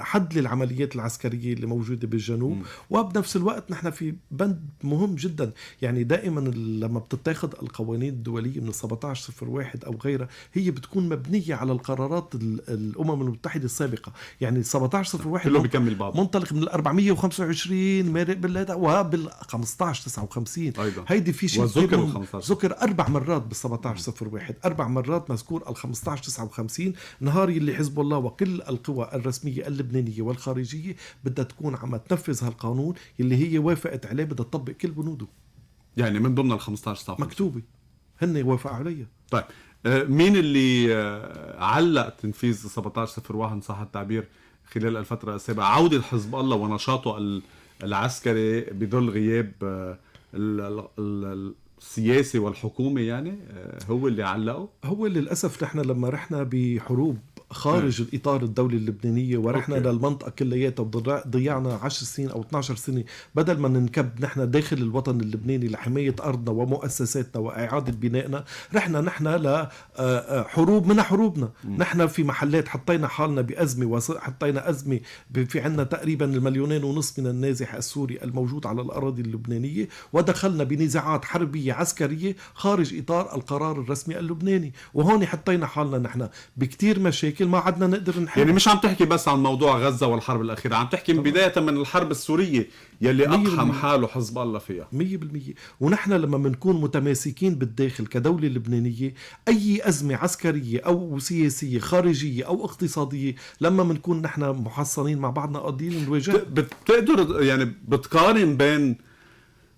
[SPEAKER 2] حد للعمليات العسكرية اللي موجودة بالجنوب. وبنفس الوقت نحن في بند مهم جدا. يعني دائما لما بتتاخد القوانين الدولية من 1701 أو غيرها هي بتكون مبنية على القرارات الأمم المتحدة السابقة. يعني 1701
[SPEAKER 1] كله بيكمل بعض،
[SPEAKER 2] منطلق من 425 مارق بالله وبال 1559 هيدي في شيء ذكر 4 مرات بال 1701. 4 مرات مذكور ال 1559 نهار اللي حزب الله وكل القوى الرسمية اللبنانية والخارجية بدها تكون عم تنفذ هالقانون اللي هي وافقت عليه، بدها تطبق كل بنوده.
[SPEAKER 1] يعني من ضمن ال 15
[SPEAKER 2] مكتوبة هن وافقوا عليها.
[SPEAKER 1] طيب مين اللي علق تنفيذ 1701 صح التعبير خلال الفترة السابقة؟ عودة حزب الله ونشاطه العسكري بظل غياب السياسي والحكومي، يعني هو اللي علقه؟ هو
[SPEAKER 2] للأسف نحن لما رحنا بحروب خارج الإطار الدولي اللبنانية ورحنا للمنطقة كلياتها ضيعنا 10 سنين أو 12 سنة بدل ما ننكب نحن داخل الوطن اللبناني لحماية أرضنا ومؤسساتنا وإعادة بنائنا. رحنا نحن لحروب من حروبنا. نحن في محلات حطينا حالنا بأزمة وحطينا أزمة في عنا تقريبا 1.5 مليون من النازح السوري الموجود على الأراضي اللبنانية، ودخلنا بنزاعات حربية عسكرية خارج إطار القرار الرسمي اللبناني. وهون حطينا حالنا نحن بكتير مشاكل ما عدنا نقدر نحل.
[SPEAKER 1] يعني مش عم تحكي بس عن موضوع غزة والحرب الأخيرة، عم تحكي من بداية من الحرب السورية يلي أقحم حاله حزب الله فيها
[SPEAKER 2] 100%. ونحن لما منكون متماسكين بالداخل كدولة لبنانية، أي أزمة عسكرية أو سياسية خارجية أو اقتصادية لما منكون نحن محصنين مع بعضنا قادرين نواجه.
[SPEAKER 1] بتقدر يعني بتقارن بين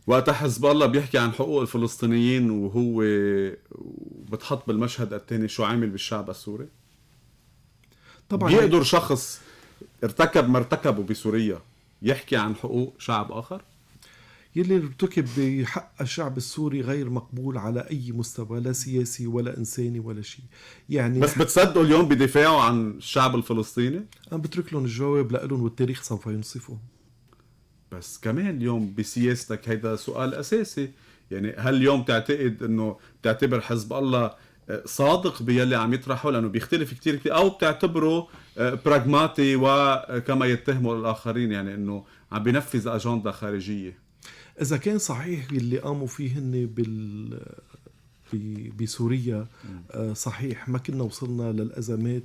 [SPEAKER 1] وقت حزب الله بيحكي عن حقوق الفلسطينيين وهو بتحط بالمشهد الثاني شو عامل بالشعب السوري؟ طبعا بيقدر شخص ارتكب ما ارتكبه بسوريا يحكي عن حقوق شعب آخر؟
[SPEAKER 2] يلي ارتكب بحق الشعب السوري غير مقبول على أي مستوى، لا سياسي ولا إنساني ولا شيء. يعني
[SPEAKER 1] بس بتصدقوا اليوم بدفاعوا عن الشعب الفلسطيني؟
[SPEAKER 2] أنا بترك لهم الجواب لهم والتاريخ سوف ينصفهم.
[SPEAKER 1] بس كمان اليوم بسياستك هيدا سؤال أساسي. يعني هل اليوم تعتقد أنه بتعتبر حزب الله صادق بيلي عم يطرحه لأنه بيختلف كتير أو بتعتبره براغماتي وكما يتهموا الآخرين يعني أنه عم بينفذ أجندة خارجية؟
[SPEAKER 2] إذا كان صحيح اللي قاموا فيهن بسوريا صحيح ما كنا وصلنا للأزمات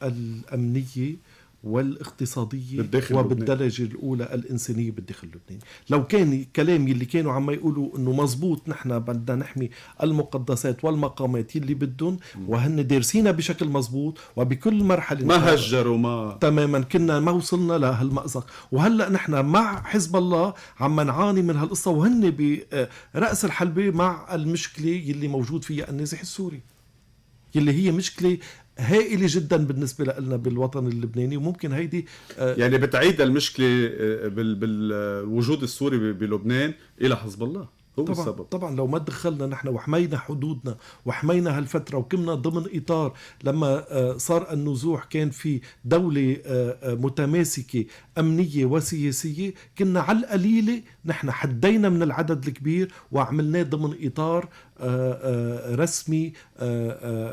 [SPEAKER 2] الأمنية والاقتصادية وبالدرجة الأولى الإنسانية بالداخل اللبناني. لو كان كلام اللي كانوا عم يقولوا إنه مزبوط نحن بدنا نحمي المقدسات والمقامات اللي بدهم وهن دارسينا بشكل مزبوط وبكل مرحلة
[SPEAKER 1] ما هجروا ما
[SPEAKER 2] تماما كنا ما وصلنا لهالمأزق. وهلأ نحن مع حزب الله عم نعاني من هالقصة وهن برأس الحلبة مع المشكلة اللي موجود فيها النازح السوري اللي هي مشكلة هائلة جدا بالنسبة لنا بالوطن اللبناني. وممكن هيدي
[SPEAKER 1] يعني بتعيد المشكلة بالوجود السوري بلبنان إلى حزب الله هو
[SPEAKER 2] طبعا
[SPEAKER 1] السبب.
[SPEAKER 2] طبعا لو ما دخلنا نحن وحمينا حدودنا وحمينا هالفترة وكنا ضمن إطار لما صار النزوح كان في دولة متماسكة أمنية وسياسية، كنا على القليلة نحن حدينا من العدد الكبير وعملناه ضمن إطار رسمي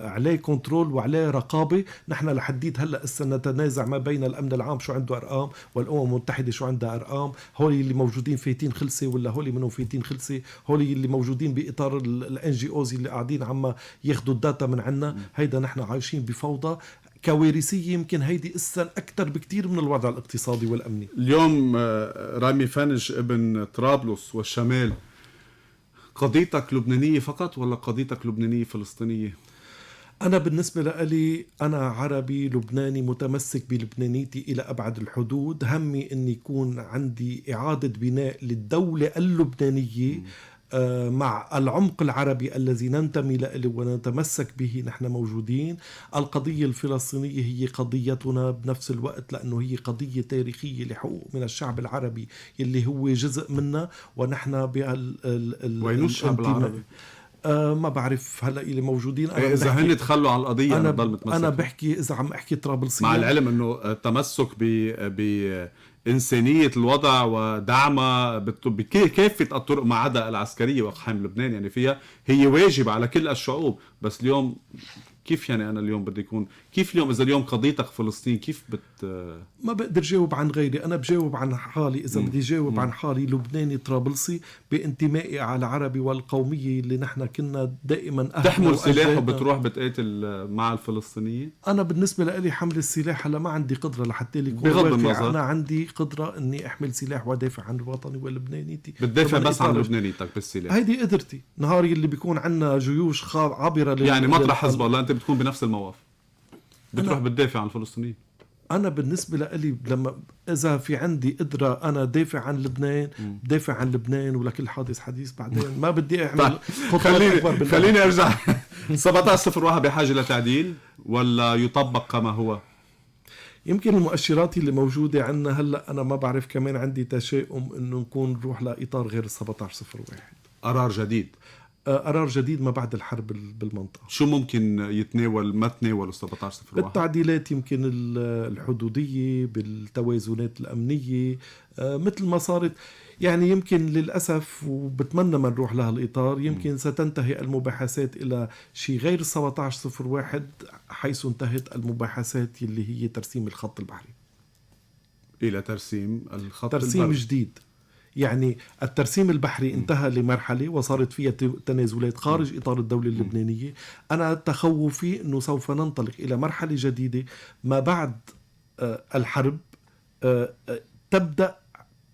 [SPEAKER 2] عليه كنترول وعليه رقابة. نحن لحديت هلأ نتنازع ما بين الأمن العام شو عنده أرقام والأمم المتحدة شو عندها أرقام، هول اللي موجودين فايتين خلصة ولا هول منهم فايتين خلصة، هول اللي موجودين بإطار الNGOs اللي قاعدين عم ياخدوا الداتا من عنا. هيدا نحن عايشين بفوضى كوارثية، يمكن هيدي أسن أكتر بكتير من الوضع الاقتصادي والأمني.
[SPEAKER 1] اليوم رامي فنج ابن طرابلس والشمال، قضيتك لبنانية فقط ولا قضيتك لبنانية فلسطينية؟
[SPEAKER 2] أنا بالنسبة لي أنا عربي لبناني متمسك بلبنانيتي إلى أبعد الحدود. همي أن يكون عندي إعادة بناء للدولة اللبنانية مع العمق العربي الذي ننتمي له ونتمسك به. نحن موجودين. القضية الفلسطينية هي قضيتنا بنفس الوقت، لأنه هي قضية تاريخية لحقوق من الشعب العربي اللي هو جزء منا، ونحن
[SPEAKER 1] وينو الشعب العربي؟
[SPEAKER 2] ما بعرف هلا اللي موجودين.
[SPEAKER 1] إذا هن تخلوا على القضية
[SPEAKER 2] أنا بحكي إذا عم أحكي طرابلسيا،
[SPEAKER 1] مع العلم أنه التمسك بإنسانية الوضع ودعمها بكافة الطرق ما عدا العسكرية وإقحام لبنان، يعني فيها هي واجب على كل الشعوب. بس اليوم كيف يعني أنا اليوم بدي يكون كيف اليوم إذا اليوم قضيتك فلسطين كيف
[SPEAKER 2] ما بقدر جاوب عن غيري. أنا بجاوب عن حالي. إذا بدي جاوب عن حالي لبناني طرابلسي بانتمائي على العربي والقومية اللي نحن كنا دائما
[SPEAKER 1] تحمل سلاح وبتروح بتقاتل مع الفلسطينيين.
[SPEAKER 2] أنا بالنسبة لي حمل السلاح هلا ما عندي قدرة لحتى لي
[SPEAKER 1] بغض النظر
[SPEAKER 2] أنا عندي قدرة إني أحمل سلاح ودافع عن وطني ولبنانيتي.
[SPEAKER 1] بتدافع بس عن لبنانيتك بالسلاح.
[SPEAKER 2] هيدي قدرتي. نهاري اللي بيكون عندنا جيوش عابرة
[SPEAKER 1] يعني مطرح حزب الله أنت بتكون بنفس المواقف، بتروح بتدافع عن الفلسطينيين.
[SPEAKER 2] أنا بالنسبة لي لما إذا في عندي قدرة أنا دافع عن لبنان دافع عن لبنان، ولكل حادث حديث بعدين. ما بدي أعمل
[SPEAKER 1] خليني أرجع 1701 بحاجة لتعديل ولا يطبق كما هو؟
[SPEAKER 2] يمكن المؤشرات اللي موجودة عنا هلأ أنا ما بعرف، كمان عندي تشاؤم إنه نكون نروح لإطار غير 1701.
[SPEAKER 1] قرار جديد،
[SPEAKER 2] قرار جديد ما بعد الحرب بالمنطقة.
[SPEAKER 1] شو ممكن يتناول ما تناول 1701؟
[SPEAKER 2] بالتعديلات يمكن الحدودية، بالتوازنات الأمنية مثل ما صارت. يعني يمكن للأسف وبتمنى ما نروح لها الإطار، يمكن ستنتهي المباحثات إلى شيء غير 1701 حيث انتهت المباحثات اللي هي ترسيم الخط البحري.
[SPEAKER 1] إلى ترسيم الخط
[SPEAKER 2] ترسيم
[SPEAKER 1] البحري
[SPEAKER 2] جديد. يعني الترسيم البحري انتهى لمرحلة وصارت فيها تنازلات خارج إطار الدولة اللبنانية. أنا تخوفي أنه سوف ننطلق إلى مرحلة جديدة ما بعد الحرب تبدأ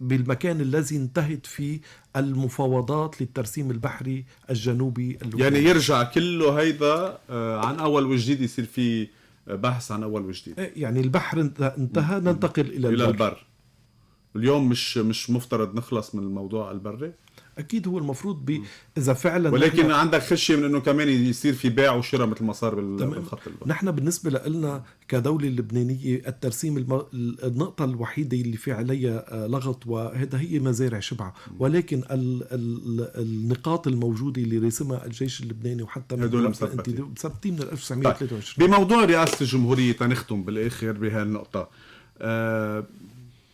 [SPEAKER 2] بالمكان الذي انتهت فيه المفاوضات للترسيم البحري الجنوبي اللبناني.
[SPEAKER 1] يعني يرجع كله هيدا عن أول وجديد، يصير في بحث عن أول وجديد.
[SPEAKER 2] يعني البحر انتهى ننتقل إلى
[SPEAKER 1] البر. اليوم مش مفترض نخلص من الموضوع البري؟
[SPEAKER 2] أكيد هو المفروض إذا فعلا،
[SPEAKER 1] ولكن عندك خشية من أنه كمان يصير في بيع وشراء مثل ما صار بالخط البحري.
[SPEAKER 2] نحن بالنسبة لنا كدولة لبنانية الترسيم النقطة الوحيدة اللي في عليها لغط، وهذا هي مزارع شبعة. ولكن النقاط الموجودة اللي رسمها الجيش اللبناني وحتى
[SPEAKER 1] هدول
[SPEAKER 2] مثبتين من 1923.
[SPEAKER 1] بموضوع رئاسة الجمهورية تنختم بالآخر بهالنقطة،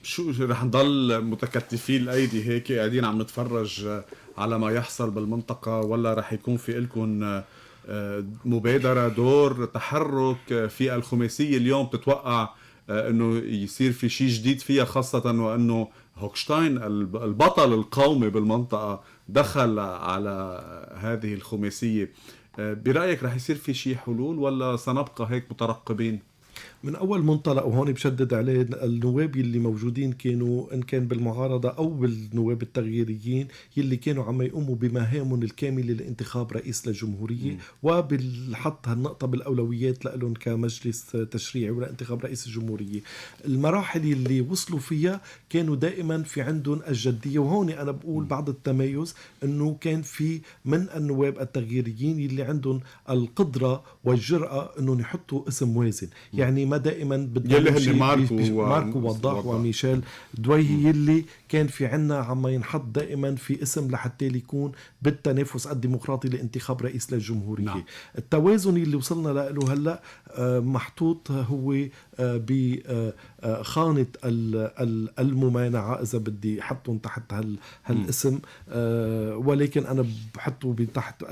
[SPEAKER 1] شو رح نضل متكتفين الأيدي هيك قاعدين عم نتفرج على ما يحصل بالمنطقة، ولا رح يكون في لكم مبادرة، دور، تحرك في الخماسية اليوم تتوقع أنه يصير في شيء جديد فيها، خاصة وأنه هوكشتاين البطل القومي بالمنطقة دخل على هذه الخماسية؟ برأيك رح يصير في شيء حلول ولا سنبقى هيك مترقبين؟
[SPEAKER 2] من أول منطلق، وهون بشدد عليه، النواب اللي موجودين كانوا إن كان بالمعارضة أو بالنواب التغييريين يلي كانوا عم يقوموا بمهامهم الكاملة لانتخاب رئيس للجمهورية وبالحط هالنقطة بالأولويات لهم كمجلس تشريعي ولا انتخاب رئيس الجمهورية. المراحل اللي وصلوا فيها كانوا دائما في عندهم الجدية، وهون أنا بقول بعض التميز إنه كان في من النواب التغييريين اللي عندهم القدرة والجرأة إنه يحطوا اسم وازن. يعني ما دائما
[SPEAKER 1] بدنا
[SPEAKER 2] ماركو وضاح وميشيل دويهي يلي كان في عنا عم ينحط دائما في اسم لحتى يكون بالتنافس الديمقراطي لانتخاب رئيس للجمهورية. نعم. التوازن اللي وصلنا له هلا محطوط هو بخانة الممانعة إذا بدي حطهم تحت هالاسم، ولكن أنا بحطه تحت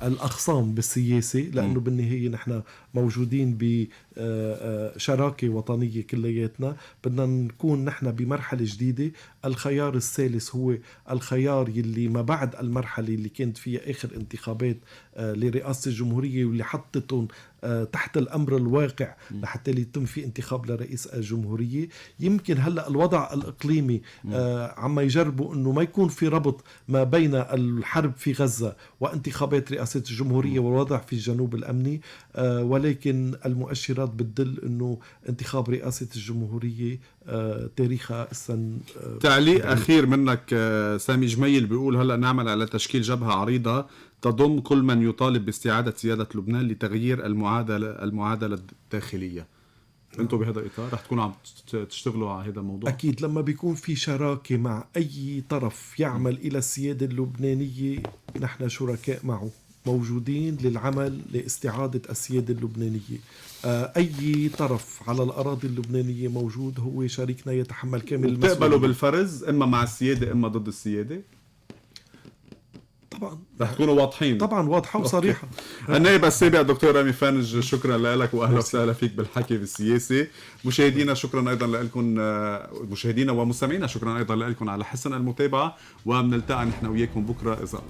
[SPEAKER 2] الأخصام بالسياسة، لأنه بالنهاية نحن موجودين بشراكة وطنية كلياتنا. بدنا نكون نحن بمرحلة جديدة. الخيار الثالث هو الخيار يلي ما بعد المرحلة اللي كانت فيها آخر انتخابات لرئاسة الجمهورية، واللي حطتهم تحت الأمر الواقع لحتى يتم في انتخاب لرئيس الجمهورية. يمكن هلأ الوضع الإقليمي عما يجربوا أنه ما يكون في ربط ما بين الحرب في غزة وانتخابات رئاسة الجمهورية والوضع في الجنوب الأمني، ولكن المؤشرات بتدل أنه انتخاب رئاسة الجمهورية تاريخها السن.
[SPEAKER 1] تعليق أخير منك سامي جميل بيقول: هلأ نعمل على تشكيل جبهة عريضة تضم كل من يطالب باستعادة سيادة لبنان لتغيير المعادلة الداخلية. انتوا بهذا الإطار رح تكونوا عم تشتغلوا على هذا الموضوع؟
[SPEAKER 2] أكيد. لما بيكون في شراكة مع أي طرف يعمل إلى السيادة اللبنانية، نحن شركاء معه موجودين للعمل لاستعادة السيادة اللبنانية. أي طرف على الأراضي اللبنانية موجود هو شريكنا، يتحمل كامل المسؤولية.
[SPEAKER 1] بتقبلوا بالفرز إما مع السيادة إما ضد السيادة؟
[SPEAKER 2] طبعا
[SPEAKER 1] رح تكونوا واضحين.
[SPEAKER 2] طبعا واضحة وصريحة.
[SPEAKER 1] النائب السابق دكتور رامي فانج، شكرا لك واهلا وسهلا فيك بالحكي بالسياسة. مشاهدينا شكرا ايضا لكم، مشاهدينا ومستمعينا شكرا ايضا لكم على حسن المتابعة، وبنلتقي نحن وياكم بكره اذا